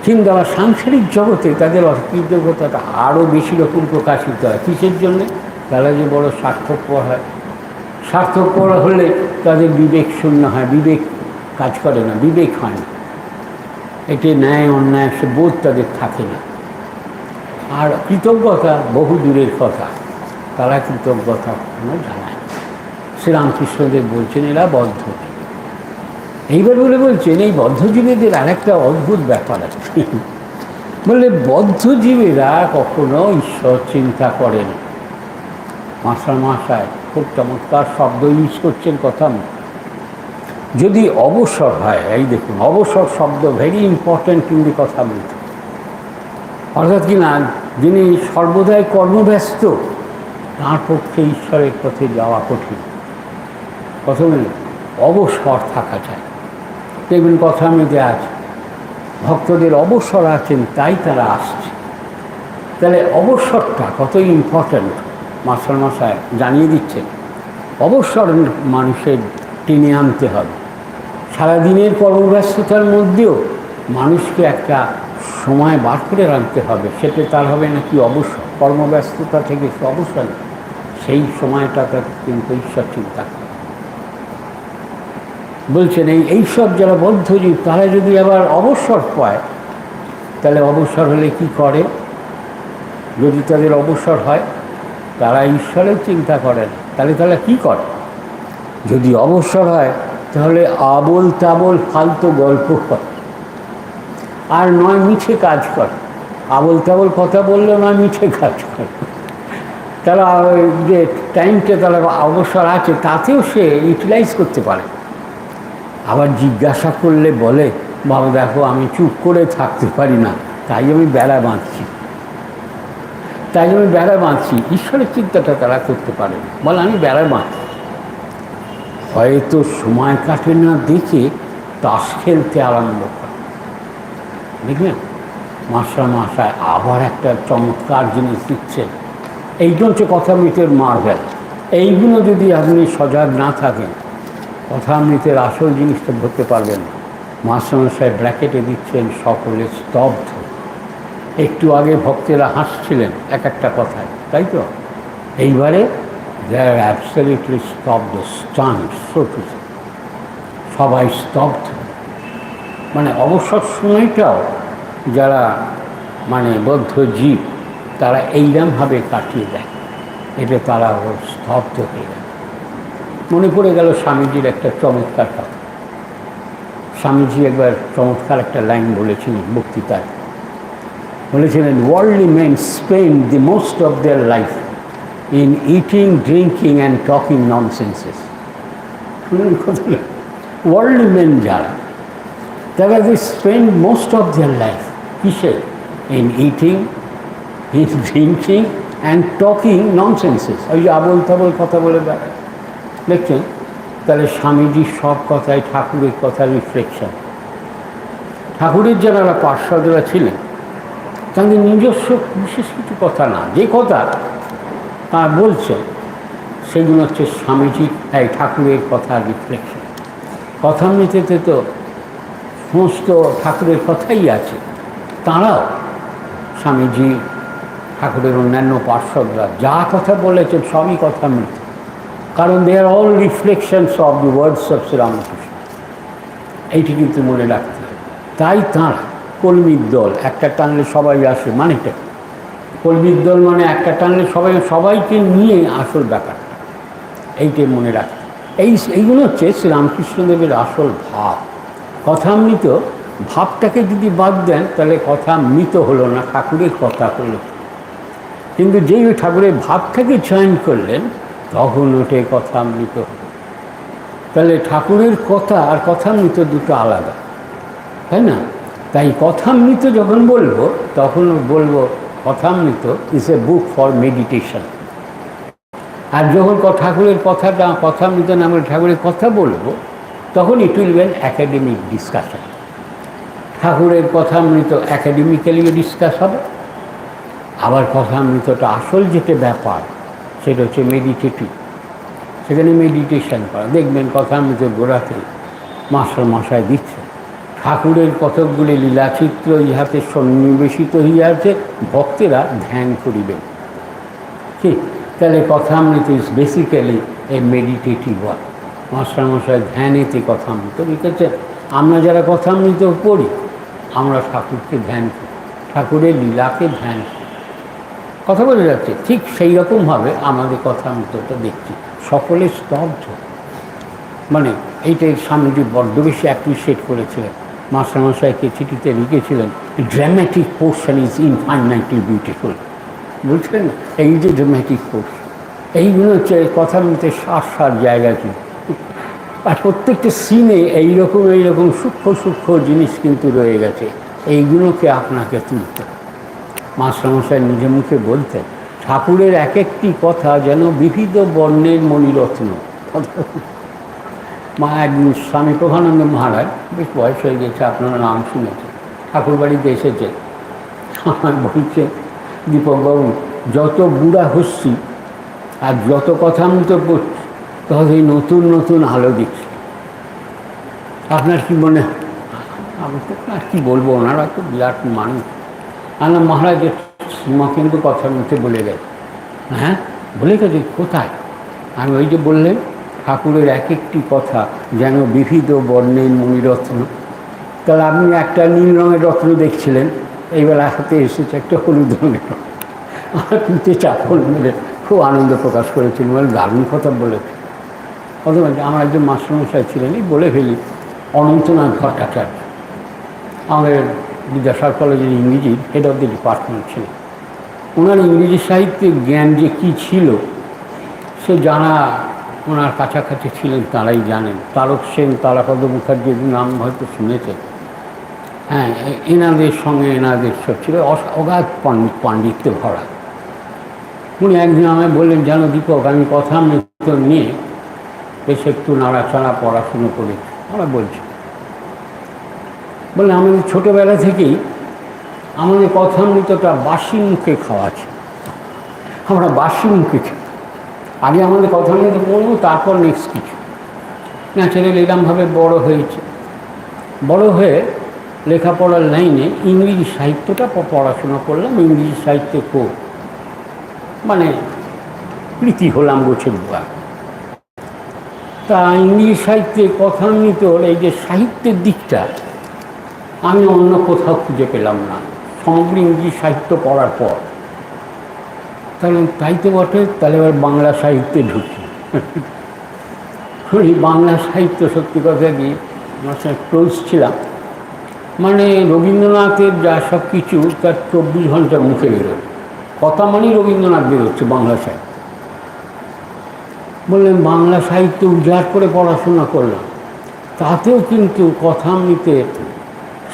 কিন্তু আবার সাংসারিক জগতে তাদের অকৃতজ্ঞতাটা আরও বেশি রকম প্রকাশিত হয়। কিসের জন্যে? তারা যে বড় স্বার্থপর হয়। স্বার্থপর হলে তাদের বিবেক শূন্য হয়, বিবেক কাজ করে না, বিবেক হয় না, এটি ন্যায় অন্যায় সে বোধ তাদের থাকে না। আর কৃতজ্ঞতা বহু দূরের কথা, তারা কৃতজ্ঞতা কখনো জানায়। শ্রীরামকৃষ্ণদেব বলছেন এরা বদ্ধ। এইবার বলছেন এই বদ্ধজীবীদের আর একটা অদ্ভুত ব্যাপার আছে। বললে বদ্ধজীবীরা কখনো ঈশ্বর চিন্তা করে না। মাস্টারমশাই খুব চমৎকার শব্দ ইউজ করছেন কথা। যদি অবসর হয়, এই দেখুন অবসর শব্দ ভেরি ইম্পর্ট্যান্ট কিন্তু কথা বলতে, অর্থাৎ কি না, যিনি সর্বদাই কর্মব্যস্ত তার পক্ষে ঈশ্বরের পথে যাওয়া কঠিন। প্রথমে অবসর থাকা চাই। দেখবেন কথা মেতে আছে, ভক্তদের অবসর আছেন তাই তারা আসছে। তাহলে অবসরটা কত ইম্পর্ট্যান্ট। মাস্টারমশাই জানিয়ে দিচ্ছেন অবসর মানুষের টেনে আনতে হবে। সারাদিনের কর্মব্যস্ততার মধ্যেও মানুষকে একটা সময় বার করে রাখতে হবে। সেটা তার হবে নাকি অবসর, কর্মব্যস্ততা থেকে অবসর, সেই সময়টাতে কিন্তু ঈশ্বর চিন্তা করে। বলছেন এইসব যারা বদ্ধজীব তারা যদি আবার অবসর পায়, তাহলে অবসর হলে কি করে? যদি তাদের অবসর হয়, তারা ঈশ্বরের চিন্তা করেন, তাহলে তারা কী করে? যদি অবসর হয় তাহলে আবোল তাবোল ফালতু গল্প করে, আর নয় মিছে কাজ করে। আবোল তাবোল কথা বললে নয় মিছে কাজ করে। তারা যে টাইমটা তারা অবসর আছে তাতেও সে ইউটিলাইজ করতে পারে। আবার জিজ্ঞাসা করলে বলে, বাবা দেখো আমি চুপ করে থাকতে পারি না, তাই আমি বেড়া বাঁধছি, ঈশ্বরের চিন্তাটা তারা করতে পারে না, বলে আমি বেড়া বাঁধছি। হয়তো সময় কাটে না দেখে তাস খেলতে আরম্ভ করে। দেখলেন মাস্টারমশাই আবার একটা চমৎকার জিনিস দিচ্ছেন। এইটা হচ্ছে কথামৃতের মার্ভেল। এইগুলো যদি আপনি সজাগ না থাকেন, কথামৃতের আসল জিনিসটা ধরতে পারবেন না। মাস্টারমশাই ব্র্যাকেটে দিচ্ছেন সকলে স্তব্ধ। একটু আগে ভক্তেরা হাসছিলেন এক একটা কথায়, তাই তো? এইবারে they are absolutely স্তব্ধ, stunned, so to say. সবাই স্তব্ধ। মানে অবসর সময়টাও যারা মানে বদ্ধ জীব তারা এইরকমভাবে কাটিয়ে দেয়, এটা তারা স্তব্ধ হয়ে যায়। মনে পড়ে গেল স্বামীজির একটা চমৎকার কথা। স্বামীজি একবার চমৎকার একটা লাইন বলেছিলেন বক্তৃতায়। বলেছিলেন, worldly men spend the most of their life in eating, drinking and talking nonsenses. Worldly men যারা, তারা they spend most of their life কিসে? In eating, in drinking and talking nonsenses. ওই যে আবোল তাবোল কথা বলে বেড়ায়। দেখছেন, তাহলে স্বামীজির সব কথাই ঠাকুরের কথার রিফ্লেকশন। ঠাকুরের যারা পার্শ্বদরা ছিলেন তাদের নিজস্ব বিশেষ কিছু কথা না, যে কথা বলছেন সেগুলো হচ্ছে স্বামীজির এই ঠাকুরের কথার রিফ্লেকশন। কথামৃতেতে তো সমস্ত ঠাকুরের কথাই আছে। তাঁরাও স্বামীজি, ঠাকুরের অন্যান্য পার্শ্বদরা যা কথা বলেছেন সবই কথামৃত, কারণ they are all reflections of the words of Sri Ramakrishna. এইটি কিন্তু মনে রাখতে হবে। তাই তাঁরা কলমির দল একটা টানলে সবাই আসে, মানেটা কলমির দল মানে একটা টানলে সবাইকে নিয়ে আসল ব্যাপারটা, এইটাই মনে রাখতে। এইগুলো হচ্ছে শ্রীরামকৃষ্ণদেবের আসল ভাব। কথামৃত ভাবটাকে যদি বাদ দেন তাহলে কথামৃত হলো না, ঠাকুরের কথা হলো। কিন্তু যেই ওই ঠাকুরের ভাবটাকে চয়ন করলেন তখন ওঠে কথামৃত হলো। তাহলে ঠাকুরের কথা আর কথামৃত দুটো আলাদা, তাই না? তাই কথামৃত যখন বলবো তখন বলবো Kathamrita is a book for meditation. আর যখন ঠাকুরের কথাটা কথামৃত নামের ঠাকুরের কথা বলবো তখন it will be an academic discussion. ঠাকুরের কথামৃত অ্যাকাডেমিক্যালিও ডিসকাস হবে, আবার কথামৃতটা আসল যেটা ব্যাপার সেটা হচ্ছে মেডিটেটিভ, সেখানে মেডিটেশন করা। দেখবেন কথামৃতের গোড়াতে মাস্টারমশাই দিচ্ছে ঠাকুরের কতকগুলি লীলাচিত্র ইহাতে সন্নিবেশিত হইয়াছে, ভক্তেরা ধ্যান করিবেন। ঠিক, তাহলে Kathamrita is basically a meditative work. মাস্টারমশাই ধ্যানেতে কথামৃত লিখেছেন। আমরা যারা কথামৃত পড়ি আমরা ঠাকুরকে ধ্যান করি, ঠাকুরের লীলাকে ধ্যান করি। কথা বলে যাচ্ছে ঠিক সেই রকমভাবে আমাদের কথামৃতটা দেখছি, সকলে স্তব্ধ। মানে এইটাই স্বামীজি বড্ড বেশি অ্যাপ্রিসিয়েট করেছিলেন। মাস্টারমশাইকে চিঠিতে লিখেছিলেন, dramatic portion is infinitely beautiful. বুঝলেন না? এই যে ড্রামাটিক পোর্শন, এইগুলো হচ্ছে কথামৃতের সার জায়গা কি। আর প্রত্যেকটা সিনে এইরকম সূক্ষ্ম সূক্ষ্ম জিনিস কিন্তু রয়ে গেছে, এইগুলোকে আপনাকে তুলতে। মাস্টারমশাই নিজে মুখে বলতেন, ঠাকুরের এক একটি কথা যেন বিবিধ বর্ণের মণিরত্ন। একদিন স্বামী প্রভানন্দ মহারাজ, বেশ বয়স হয়ে গেছে, আপনারা নাম শুনেছেন, ঠাকুর বাড়িতে এসেছে। আমার বলছে, দীপকবাবু যত বুড়া হচ্ছি আর যত কথা আমি তো পড়ছি ততই নতুন নতুন আলো দিচ্ছি। আপনার কি মনে হয়? আমি তো আর কী বলবো, ওনারা তো বিরাট মানুষ। আল্লাহ মহারাজের সীমা কিন্তু কথার মধ্যে বলে গেছে। হ্যাঁ, বলে গেছে কোথায়? আমি ওই যে বললেন ঠাকুরের এক একটি কথা যেন বিবিধ বর্ণের মণিরত্ন। তাহলে আপনি একটা নীল রঙের রত্ন দেখছিলেন, এইবেলা হাতে এসেছে একটা হলুদ রঙের রত্ন। আমার পিঠে চাপল মেরে খুব আনন্দ প্রকাশ করেছিল, মানে দারুণ কথা বলেছে। অথবা আমার একজন মাস্টারমশাই ছিলেন, এই বলে ফেলি, অনন্তনাথ ভট্টাচার্য, আমাদের বিদ্যাসাগর কলেজের ইংরেজির হেড অফ দ্য ডিপার্টমেন্ট ছিলেন। ওনার ইংরেজি সাহিত্যের জ্ঞান যে কী ছিল সে জানা ওনার কাছাকাছি ছিলেন তারাই জানেন। তারক সেন, তারাপদ মুখার্জির নাম হয়তো শুনেছেন। হ্যাঁ, এনাদের সঙ্গে এনাদের সব ছিল অগাধ পাণ্ডিত্যে ভরা। উনি একদিন আমায় বললেন, জানো দীপক, আমি কথা মৃত্যু নিয়ে বেশ একটু নাড়াচাড়া পড়াশুনো করেছি। আমরা বলছি, বললেন আমাদের ছোটোবেলা থেকেই আমাদের কথামৃতটা বাসি মুখে খাওয়া ছিল। আমরা বাসি মুখে খাই, আগে আমাদের কথামৃত পড়বো, তারপর নেক্সট কিছু। ন্যাচারালি এরকমভাবে বড় হয়েছে। বড় হয়ে লেখাপড়ার লাইনে ইংরেজি সাহিত্যটা পড়াশোনা করলাম। ইংরেজি সাহিত্যে খুব মানে প্রীতি হলাম গোছের বুয়া। তা ইংরেজি সাহিত্যে কথামৃতর এই যে সাহিত্যের দিকটা আমি অন্য কোথাও খুঁজে পেলাম না সমগ্র ইংরেজি সাহিত্য পড়ার পর। তাহলে তাই তো বটে, তাহলে এবার বাংলা সাহিত্যে ঢুকি। শুনি বাংলা সাহিত্য সত্যি কথা কি আমার সঙ্গে ক্লোজ ছিলাম, মানে রবীন্দ্রনাথের যা সব কিছু তার 24 ঘন্টা মুখে বেরোয়, কথা মানেই রবীন্দ্রনাথ বেরোচ্ছে বাংলা সাহিত্য। বললেন বাংলা সাহিত্য উজাড় করে পড়াশোনা করলাম, তাতেও কিন্তু কথামৃতের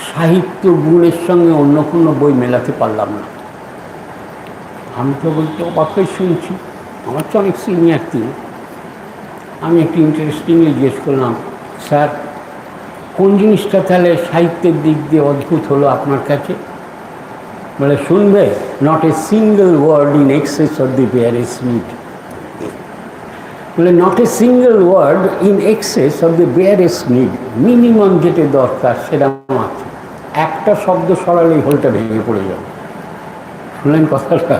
সাহিত্য গুণের সঙ্গে অন্য কোনো বই মেলাতে পারলাম না। আমি তো বলতে অবাকই শুনছি, আমার তো অনেক সিনিয়র তিনি। আমি একটু ইন্টারেস্টিংলি জিজ্ঞেস করলাম, স্যার কোন জিনিসটা তাহলে সাহিত্যের দিক দিয়ে অদ্ভুত হলো আপনার কাছে? বলে শুনবে, not a single word in excess of the barest need. বলে not a single word in excess of the barest need, minimum যেটা দরকার সেটা আছে, একটা শব্দ সরালেই হোলটা ভেঙে পড়ে যাবে। শুনলেন কথাটা?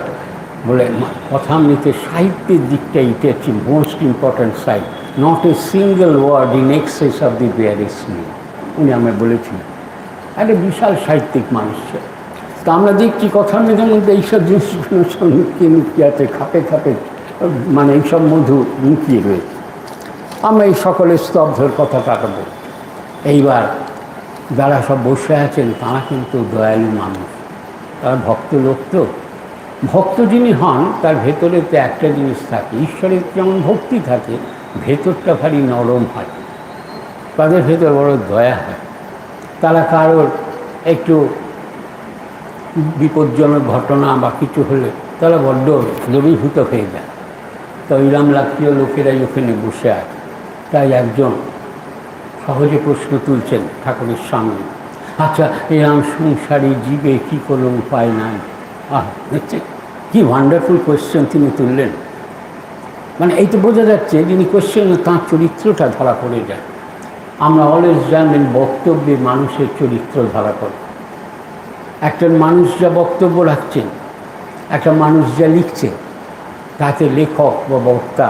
বলে কথামৃতে সাহিত্যের দিকটা এটা হচ্ছে most important side, not a single word in excess of the barest need. উনি আমায় বলেছিলেন, একটা বিশাল সাহিত্যিক মানুষ ছিল। তা আমরা দেখছি কথামৃতের মধ্যে এইসব জিনিসগুলোর সঙ্গে লুকিয়ে আছে, খাপে খাপে মানে এইসব মধু লুকিয়ে রয়েছে। আমরা এই সকলের স্তব্ধর কথা কাটাবো। এইবার যারা সব বসে আছেন তারা কিন্তু দয়ালু মানুষ, তারা ভক্ত লোক। তো ভক্ত যিনি হন তার ভেতরে তো একটা জিনিস থাকে, ঈশ্বরের যেমন ভক্তি থাকে, ভেতরটা ভারী নরম হয়, তাদের ভেতর বড় দয়া হয়। তারা কারোর একটু বিপজ্জনক ঘটনা বা কিছু হলে তারা বড্ড দ্রবীভূত হয়ে যায়। তো ইরাম লাক্ষীয় লোকেরাই ওখানে বসে আছে। তাই একজন সহজে প্রশ্ন তুলছেন ঠাকুরের সামনে, আচ্ছা এরম সংসারী জীবে কী কোনো উপায় নাই? দেখছেন কি ওয়ান্ডারফুল কোয়েশ্চেন তিনি তুললেন। মানে এই তো বোঝা যাচ্ছে যিনি কোয়েশ্চেন তাঁর চরিত্রটা ধরা পড়ে যায়। আমরা অলওয়েজ জানেন বক্তব্যে মানুষের চরিত্র ধরা পড়ে। একটা মানুষ যা বক্তব্য রাখছেন, একটা মানুষ যা লিখছে, তাতে লেখক বা বক্তা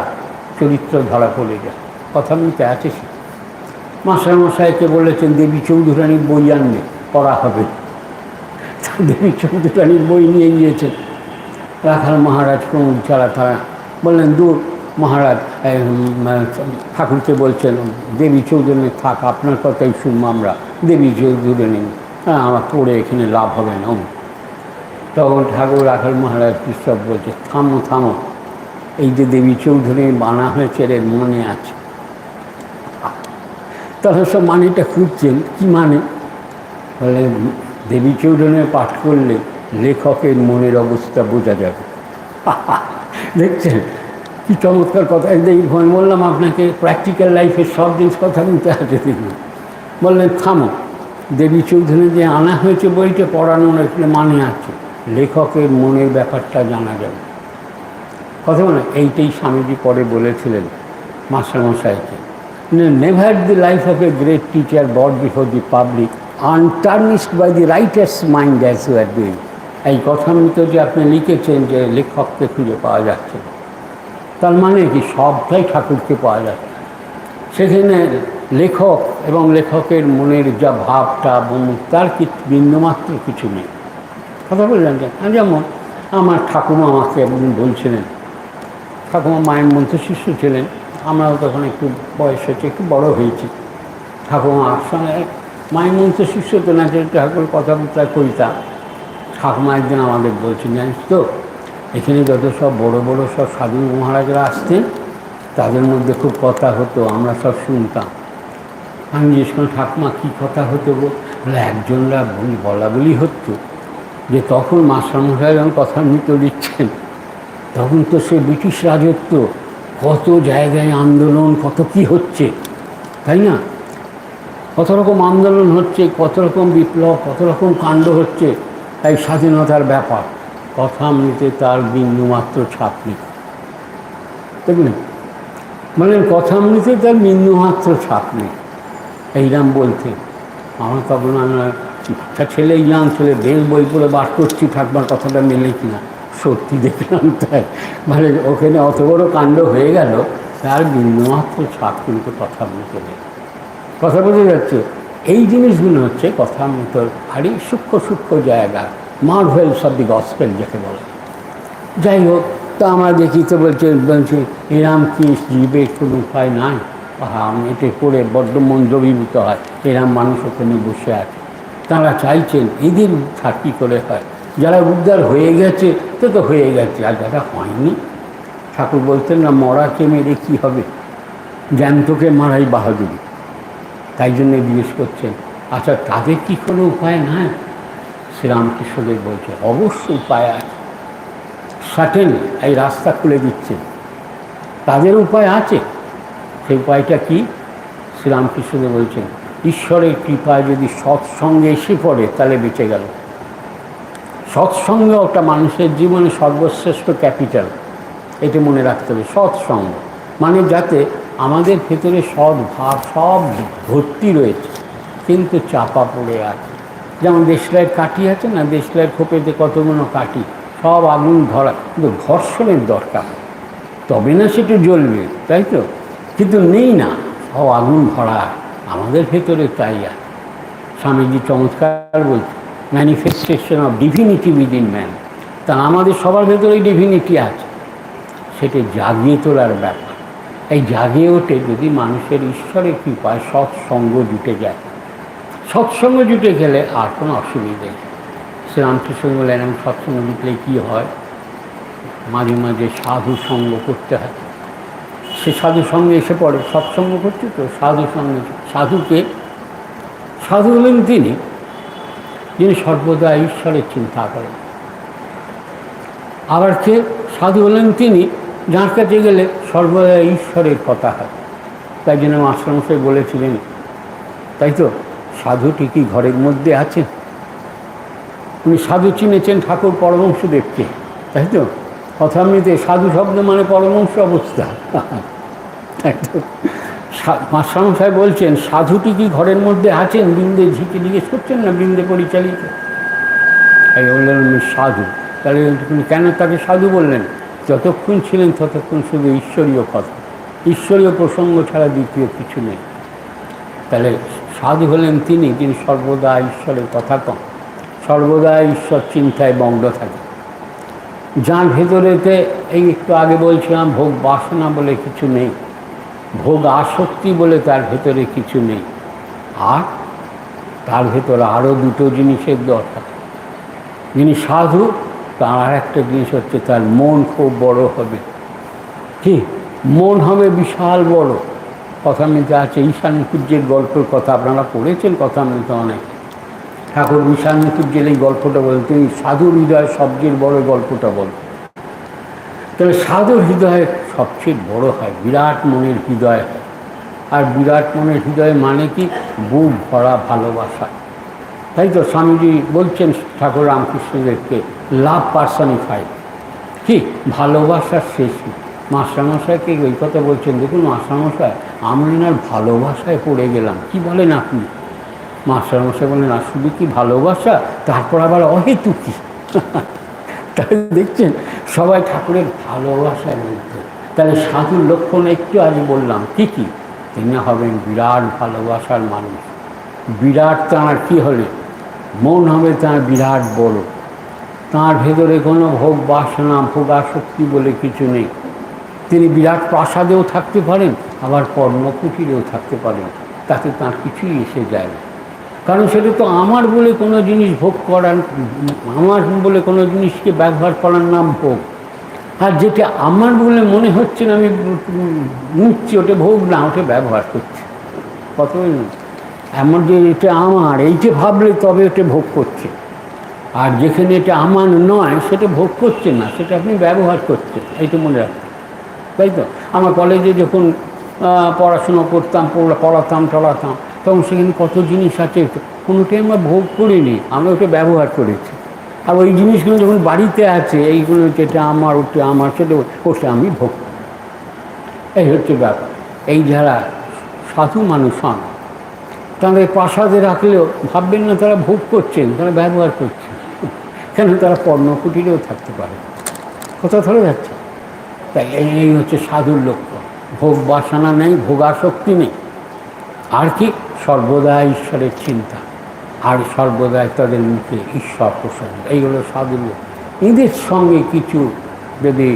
চরিত্র ধরা পড়ে যায়। কথা বলতে আছে সে মাস্টারমশাইকে বলেছেন দেবী চৌধুরানীর বই আনবে, পড়া হবে। দেবী চৌধুরানীর বই নিয়ে গিয়েছেন রাখাল মহারাজ প্রমুখ যারা, তারা বললেন দূর মহারাজ, ঠাকুরকে বলছেন দেবী চৌধুরানী থাক, আপনার কথাই শুনবো আমরা, দেবী চৌধুরানী আমার পড়ে এখানে লাভ হবে না। তখন ঠাকুর রাখাল মহারাজ কৃষ্ণ বলছে থামো থামো, এই যে দেবী চৌধুরী বানা হয়েছে এর মনে আছে। তখন সব মানেটা খুঁজছেন, কী মানে? বলে দেবী চৌধুরী পাঠ করলে লেখকের মনের অবস্থা বোঝা যাবে। দেখছেন কী চমৎকার কথা। এই ভয় বললাম আপনাকে প্র্যাকটিক্যাল লাইফের সব জিনিস কথা বলতে আছে। দেখুন বললেন থামো, দেবী চৌধুরী যে আনা হয়েছে বইটা পড়ানোর মানে আছে, লেখকের মনের ব্যাপারটা জানা যাবে। কথা বলে এইটাই স্বামীজি পরে বলেছিলেন মাস্টারমশাইকে, never the life of a great teacher but before the public untarnished by the writer's mind as you are doing. এই কথামৃত যে আপনি লিখেছেন যে লেখককে খুঁজে পাওয়া যাচ্ছে, তার মানে কি সবটাই ঠাকুরকে পাওয়া যাচ্ছে সেখানে। লেখক এবং লেখকের মনের যা ভাবটা তার বিন্দুমাত্র কিছু নেই। কথা বললেন যে যেমন আমার ঠাকুমা আমাকে একদিন বলছিলেন, ঠাকুমা মায়ের মন্ত্র শিষ্য ছিলেন, আমরাও তখন একটু বয়স হয়েছে, একটু বড় হয়েছি। ঠাকুমার সঙ্গে মায়ের মন্ত্র শিষ্য তো না, যে ঠাকুর কথাবার্তা কইতাম। ঠাকুমা একদিন আমাদের বলছেন, জানিস তো এখানে যত সব বড় বড় সব সাধু মহারাজরা আসতেন, তাদের মধ্যে খুব কথা হতো, আমরা সব শুনতাম। আমি জিজ্ঞেস করলাম, ঠাকুমা কী কথা হতো গো? বলে একজনরা বলা বলি হতো যে তখন মাস্টারমশাই যখন কথামৃত দিচ্ছেন, তখন তো সে ব্রিটিশ রাজত্ব, কত জায়গায় আন্দোলন, কত কি হচ্ছে, তাই না? কত রকম আন্দোলন হচ্ছে, কত রকম বিপ্লব, কত রকম কাণ্ড হচ্ছে, এই স্বাধীনতার ব্যাপার। কথামৃতে তার বিন্দুমাত্র ছাপ নেই, দেখলেন? মানে কথামৃতে তার বিন্দুমাত্র ছাপ নেই। এইরাম বলতে আমার তখন একটা ছেলে, ইয়াং ছেলে, বেশ বই পড়ে বার করছি ঠাকুমার কথাটা মেলে কিনা, সত্যি দেখলাম তাই। মানে ওখানে অত বড় কাণ্ড হয়ে গেল, তার বিন্দুমাত্র ছাপ কিন্তু কথামৃত নেই। কথা বোঝা যাচ্ছে? এই জিনিসগুলো হচ্ছে কথামৃতর ভারী সূক্ষ্ম সূক্ষ্ম জায়গা, মার্ভেলস অফ দি গসপেল যাকে বলে। যাই হোক, তা আমরা দেখি তো বলছে এরাম কি জীবের কোনো উপায় নাই? আমি এতে করে বড্ড মন দ্রবীভূত হয়, এরাম মানুষ ওখানে বসে আছে। তারা চাইছেন এদের উদ্ধার কী করে হয়। যারা উদ্ধার হয়ে গেছে তো তো হয়ে গেছে, আর যারা হয়নি, ঠাকুর বলতেন না, মরাকে মেরে কী হবে, জ্যান্তকে মারাই বাহাদুরি। তাই জন্যে জিজ্ঞেস করছেন, আচ্ছা তাদের কি কোনো উপায় নাই? শ্রীরামকৃষ্ণদেব বলছে অবশ্যই উপায় আছে, সার্টেন এই রাস্তা খুলে দিচ্ছে, তাদের উপায় আছে। সেই উপায়টা কি? শ্রীরামকৃষ্ণদেব বলছেন, ঈশ্বরের কৃপায় যদি সৎসঙ্গে এসে পড়ে তাহলে বেঁচে গেল। সৎসঙ্গ একটা মানুষের জীবনে সর্বশ্রেষ্ঠ ক্যাপিটাল, এটা মনে রাখতে হবে। সৎসঙ্গ মানে যাতে আমাদের ভেতরে সৎ ভাব সব ভর্তি রয়েছে, কিন্তু চাপা পড়ে আছে। যেমন দেশলাইয়ের কাঠি আছে না, দেশলাইয়ের খোপেতে কতগুলো কাঠি, সব আগুন ধরা, কিন্তু ঘর্ষণের দরকার, তবে না সেটা জ্বলবে, তাই তো? কিন্তু নেই না, সব আগুন ভরা আমাদের ভেতরে। তাই আর স্বামীজি চমৎকার বলছে, manifestation of divinity within man. তা আমাদের সবার ভেতরেই ডিভিনিটি আছে, সেটা জাগিয়ে তোলার ব্যাপার। এই জাগিয়ে ওঠে যদি মানুষের ঈশ্বরের কৃপায় সৎসঙ্গ জুটে যায়। সৎসঙ্গ জুটে গেলে আর কোনো অসুবিধে নেই। শ্রীরামকৃষ্ণ বলেন, আমি সৎসঙ্গ জুটলে কী হয়? মাঝে মাঝে সাধু সঙ্গ করতে হয়। সে সাধু সঙ্গে এসে পড়ে, সৎসঙ্গ করছে তো সাধু সঙ্গে। সাধুকে, সাধু হলেন তিনি যিনি সর্বদা ঈশ্বরের চিন্তা করেন। আবার কে? সাধু হলেন তিনি যার কাছে গেলে সর্বদা ঈশ্বরের কথা হয়। তাই জন্য মাস্টারমশাই বলেছিলেন, তাই তো, সাধুটি কি ঘরের মধ্যে আছেন? উনি সাধু চিনেছেন ঠাকুর পরমহংসদেবকে, তাই তো? কথামৃতে সাধু শব্দ মানে পরমহংস অবস্থা, তাই তো? মাস্টারমশাই বলছেন, সাধুটি কি ঘরের মধ্যে আছেন? বৃন্দে ঝিকে জিজ্ঞেস করছেন না, বৃন্দে পরিচালিত। তাই বললেন উনি সাধু। তাহলে কেন তাকে সাধু বললেন? যতক্ষণ ছিলেন ততক্ষণ শুধু ঈশ্বরীয় কথা, ঈশ্বরীয় প্রসঙ্গ ছাড়া দ্বিতীয় কিছু নেই। তাহলে সাধু হলেন তিনি যিনি সর্বদা ঈশ্বরের কথা কন, সর্বদা ঈশ্বর চিন্তায় মগ্ন থাকে, যার ভেতরেতে এই একটু আগে বলছিলাম ভোগ বাসনা বলে কিছু নেই, ভোগ আসক্তি বলে তার ভেতরে কিছু নেই। আর তার ভেতরে আরও দুটো জিনিসের দরকার। যিনি সাধু তার আর একটা জিনিস হচ্ছে, তার মন খুব বড় হবে। কি মন হবে? বিশাল বড়। কথামৃতে আছে ঈশানকুজ্জের গল্পের কথা আপনারা পড়েছেন কথামৃতে অনেক। ঠাকুর ঈশানকুজ্জের এই গল্পটা বলেন, তিনি সাধুর হৃদয় সবচেয়ে বড় গল্পটা বলেন। তাহলে সাধুর হৃদয় সবচেয়ে বড় হয়, বিরাট মনের হৃদয় হয়। আর বিরাট মনের হৃদয় মানে কি? বুক ভরা ভালোবাসা। তাই তো স্বামীজি বলছেন ঠাকুর রামকৃষ্ণদেবকে, লাভ পার্সনিফাইড। কি ভালোবাসার শেষ নেই। মাস্টারমশাইকে ওই কথা বলছেন, দেখুন মাস্টারমশাই আমি এনার ভালোবাসায় পড়ে গেলাম। কি বলেন আপনি? মাস্টারমশাই বলেন আর শুধু কি ভালোবাসা, তারপর আবার অহেতুকি। তাহলে দেখছেন সবাই ঠাকুরের ভালোবাসায় মধ্যে। তাহলে সাধুর লক্ষণ একটু আজ বললাম, কি কি? তিনি হবেন বিরাট ভালোবাসার মানুষ। বিরাট তাঁর কী হলে মন হবে তাঁর বিরাট বড়। তাঁর ভেতরে কোনো ভোগ বাসনা ভোগাসক্তি বলে কিছু নেই। তিনি বিরাট প্রাসাদেও থাকতে পারেন, আবার কর্মকুটিরেও থাকতে পারেন, তাতে তাঁর কিছুই এসে যায় না। কারণ সেটা তো আমার বলে কোনো জিনিস ভোগ করার, আমার বলে কোনো জিনিসকে ব্যবহার করার নাম ভোগ। আর যেটা আমার বলে মনে হচ্ছে না আমি নিচ্ছি, ওটা ভোগ না, ওটা ব্যবহার করছি। কত এমন যে এটা আমার, এইটা ভাবলে তবে ওটা ভোগ করছে। আর যেখানে এটা আমার নয় সেটা ভোগ করছে না, সেটা আপনি ব্যবহার করছেন। এইটা মনে রাখবেন, তাই তো? আমার কলেজে যখন পড়াশুনো করতাম, পড়াতাম টড়াতাম, তখন সেখানে কত জিনিস আছে, কোনোটাই আমরা ভোগ করিনি, আমরা ওটা ব্যবহার করেছি। আর ওই জিনিসগুলো যখন বাড়িতে আছে, এইগুলো যেটা আমার, ওটা আমার, সেটা ওটা আমি ভোগ করি। এই হচ্ছে ব্যাপার। এই যারা সাধু মানুষ হন, তাদের প্রাসাদে রাখলেও ভাববেন না তারা ভোগ করছেন, তারা ব্যবহার করছেন। কেন? তারা কর্মকুটিরেও থাকতে পারে। কোথাও ধরে যাচ্ছে। তাই এই হচ্ছে সাধুর লক্ষ্য। ভোগ বাসনা নেই, ভোগাসক্তি নেই। আর কি? সর্বদা ঈশ্বরের চিন্তা, আর সর্বদাই তাদের মুখে ঈশ্বর প্রসন্ন। এইগুলো সাধুর লক্ষ্য। এদের সঙ্গে কিছু যদি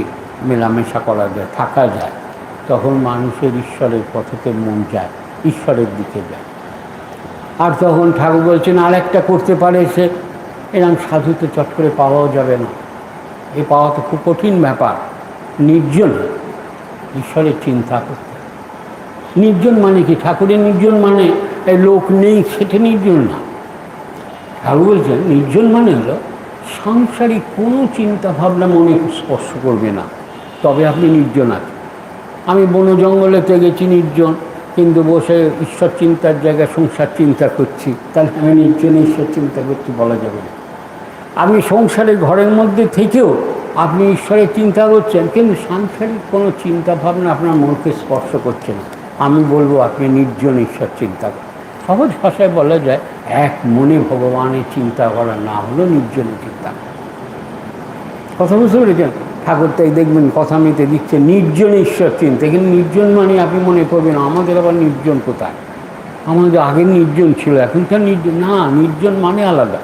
মেলামেশা করা যায়, থাকা যায়, তখন মানুষের ঈশ্বরের পথেতে মন যায়, ঈশ্বরের দিকে যায়। আর তখন ঠাকুর বলছেন আর একটা করতে পারে সে, এরকম সাধু তো চট করে পাওয়াও যাবে না। এ পাওয়া তো খুব কঠিন ব্যাপার। নির্জন, ঈশ্বরের চিন্তা করতে। নির্জন মানে কি? ঠাকুরের নির্জন মানে এই লোক নেই সেটা নির্জন না। ঠাকুর বলছেন নির্জন মানে হলো সাংসারিক কোনো চিন্তা ভাবনা মনে স্পর্শ করবে না, তবে আপনি নির্জন আছেন। আমি বন জঙ্গলেতে গেছি নির্জন, কিন্তু বসে ঈশ্বর চিন্তার জায়গায় সংসার চিন্তা করছি, তাহলে আমি নির্জনে ঈশ্বর চিন্তা করছি বলা যাবে না। আপনি সংসারের ঘরের মধ্যে থেকেও আপনি ঈশ্বরের চিন্তা করছেন, কিন্তু সাংসারিক কোনো চিন্তা ভাবনা আপনার মনকে স্পর্শ করছে না, আমি বলবো আপনি নির্জন ঈশ্বর চিন্তা করেন। সহজ ভাষায় বলা যায় এক মনে ভগবানের চিন্তা করার নাম হলো নির্জনের চিন্তা। কথা বুঝতে পেরেছেন? ঠাকুর তাই দেখবেন কথা মেতে দিচ্ছে নির্জন ঈশ্বর চিন্তা। এখানে নির্জন মানে আপনি মনে করবেন আমাদের আবার নির্জন কোথায়, আমাদের আগের নির্জন ছিল, এখনকার নির্জন না। নির্জন মানে আলাদা।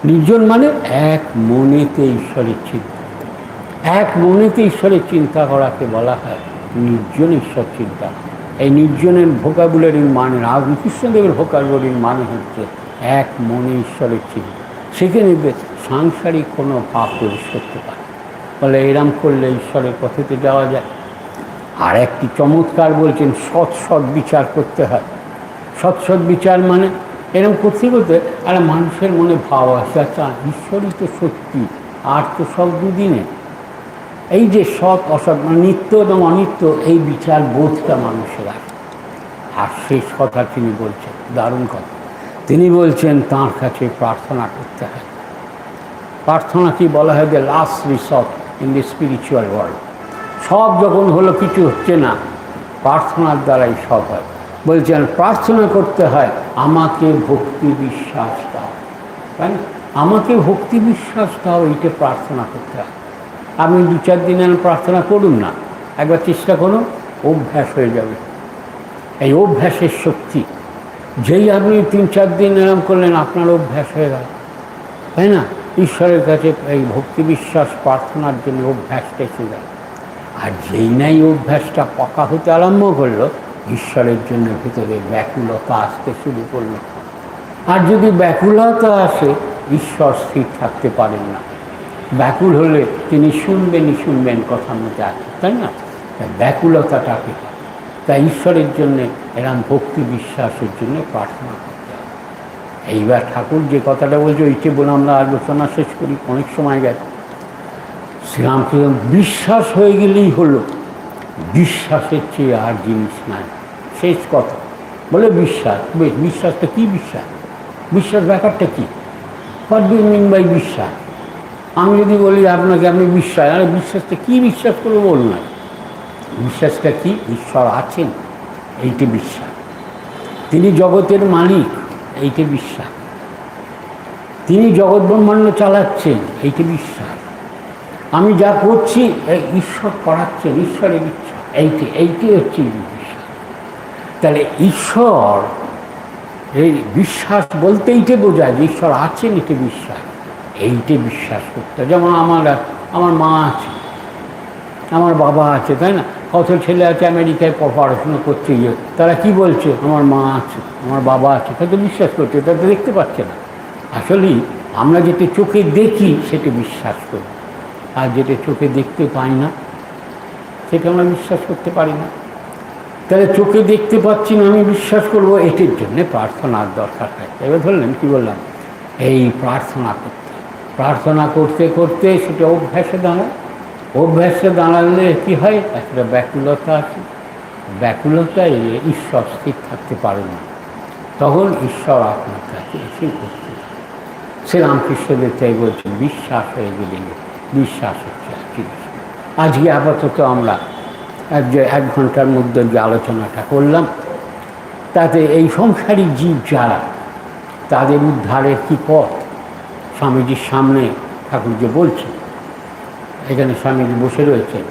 নির্জন মানে এক মনেতে ঈশ্বরের চিন্তা। এক মনেতে ঈশ্বরের চিন্তা করাকে বলা হয় নির্জন ঈশ্বর চিন্তা। এই নির্জনের ভোকাবুলারির মানে, রামকৃষ্ণদেবের ভোকাবুলারির মানে হচ্ছে এক মনে ঈশ্বরের চিন্তা। সেখানে সাংসারিক কোনো পাপ প্রবেশ করতে পারে, বলে এরম করলে ঈশ্বরের পথেতে যাওয়া যায়। আর একটি চমৎকার বলছেন সৎ সৎ বিচার করতে হয়। সৎ সৎ বিচার মানে এরকম করতে করতে আর মানুষের মনে ভাব আসে, আচ্ছা ঈশ্বরই তো সত্যি, আর তো সব দুদিনে। এই যে সৎ অসৎ মানে নিত্য এবং অনিত্য, এই বিচার বোধটা মানুষের আছে। আর শেষ কথা তিনি বলছেন, দারুণ কথা, তিনি বলছেন তাঁর কাছে প্রার্থনা করতে হয়। প্রার্থনা কি বলা হয়? যে last resort in the spiritual world. সব যখন হলো, কিছু হচ্ছে না, প্রার্থনার দ্বারাই সব হয়। বলছেন প্রার্থনা করতে হয় আমাকে ভক্তি বিশ্বাস দাও, তাই না? আমাকে ভক্তি বিশ্বাস দাও, এইটা প্রার্থনা করতে হয়। আপনি 2-4 দিন প্রার্থনা করুন না, একবার চেষ্টা করুন, অভ্যাস হয়ে যাবে। এই অভ্যাসের শক্তি, যেই আপনি 3-4 দিন এরম করলেন আপনার অভ্যাস হয়ে গেল, তাই না? ঈশ্বরের কাছে এই ভক্তি বিশ্বাস প্রার্থনার জন্য অভ্যাসটা এসে যায়। আর যেই নাই অভ্যাসটা পাকা হতে আরম্ভ করলো, ঈশ্বরের জন্য ভিতরে ব্যাকুলতা আসতে শুরু করলো। আর যদি ব্যাকুলতা আসে, ঈশ্বর স্থির থাকতে পারেন না। ব্যাকুল হলে তিনি শুনবেন কথা মতো আছে, তাই না? ব্যাকুলতাটাকে, তাই ঈশ্বরের জন্যে এরম ভক্তি বিশ্বাসের জন্য প্রার্থনা করতে হবে। এইবার ঠাকুর যে কথাটা বলছে ওইটি বলে আমরা আলোচনা শেষ করি, অনেক সময় গেছে। শ্রীরামকৃষ্ণ বিশ্বাস হয়ে গেলেই হলো, বিশ্বাসের চেয়ে আর জিনিস নাই। শেষ কথা বলে বিশ্বাস। বেশ, বিশ্বাসটা কী? বিশ্বাস ব্যাপারটা কী? What do you mean by বিশ্বাস? আমি যদি বলি আপনাকে আপনি বিশ্বাস, আরে বিশ্বাসটা কী বিশ্বাস করে বলুন না, বিশ্বাসটা কি? ঈশ্বর আছেন এইটি বিশ্বাস, তিনি জগতের মালিক এইটি বিশ্বাস, তিনি জগৎ ব্রহ্মাণ্ড চালাচ্ছেন এইটি বিশ্বাস, আমি যা করছি ঈশ্বর করাচ্ছেন, ঈশ্বরের ইচ্ছা, এইটি হচ্ছে বিশ্বাস। তাহলে ঈশ্বর এই বিশ্বাস বলতে এইটা বোঝায় যে ঈশ্বর আছেন, এটি বিশ্বাস, এইটি বিশ্বাস করতে। যেমন আমার মা আছে, আমার বাবা আছে, তাই না? কত ছেলে আছে আমেরিকায় পড়াশোনা করছে গিয়ে, তারা কি বলছে? আমার মা আছে, আমার বাবা আছে, তাতে বিশ্বাস করছে, তাতে দেখতে পাচ্ছে না। আসলে আমরা যেটা চোখে দেখি সেটা বিশ্বাস করি, আর যেটা চোখে দেখতে পাই না সেটা আমরা বিশ্বাস করতে পারি না। তাহলে চোখে দেখতে পাচ্ছি না, আমি বিশ্বাস করবো, এটির জন্যে প্রার্থনার দরকার হয়। এবার ধরলেন কী বললাম, এই প্রার্থনা করতে করতে সেটা অভ্যাসে দাঁড়ায়, অভ্যাসে দাঁড়ালে কী হয়? একটা ব্যাকুলতা আছে, ব্যাকুলতায় ঈশ্বর স্থির থাকতে পারে না, তখন ঈশ্বর আপনার কাছে এসে করতে। শ্রীরামকৃষ্ণদেব তাই বলছেন, বিশ্বাস হয়ে গেলে বিশ্বাস হচ্ছে একই। আজকে আপাতত আমরা যে 1 ঘন্টার মধ্যে যে আলোচনাটা করলাম, তাতে এই সংসারী জীব যারা, তাদের উদ্ধারের কী পথ স্বামীজির সামনে ঠাকুর যে বলছেন, এখানে স্বামীজি বসে রয়েছেন,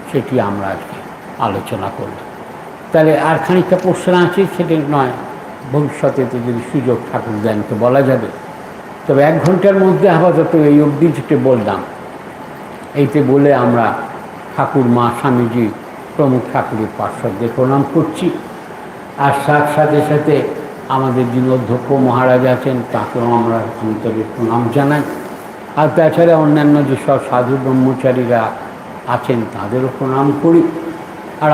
সেটি আমরা আজকে আলোচনা করলাম। তাহলে আর খানিকটা প্রশ্ন আছে, সেটি নয় ভবিষ্যতে যদি সুযোগ ঠাকুর দেন তো বলা যাবে। তবে 1 ঘন্টার মধ্যে আপাতত এই অবধি যেটা বললাম, এইতে বলে আমরা ঠাকুর, মা, স্বামীজি প্রমুখ ঠাকুরের পার্শ্বদের প্রণাম করছি। আর সাথে সাথে আমাদের যিনি অধ্যক্ষ মহারাজ আছেন তাকেও আমরা অন্তরের প্রণাম জানাই। আর তাছাড়া অন্যান্য যেসব সাধু ব্রহ্মচারীরা আছেন তাদেরও প্রণাম করি।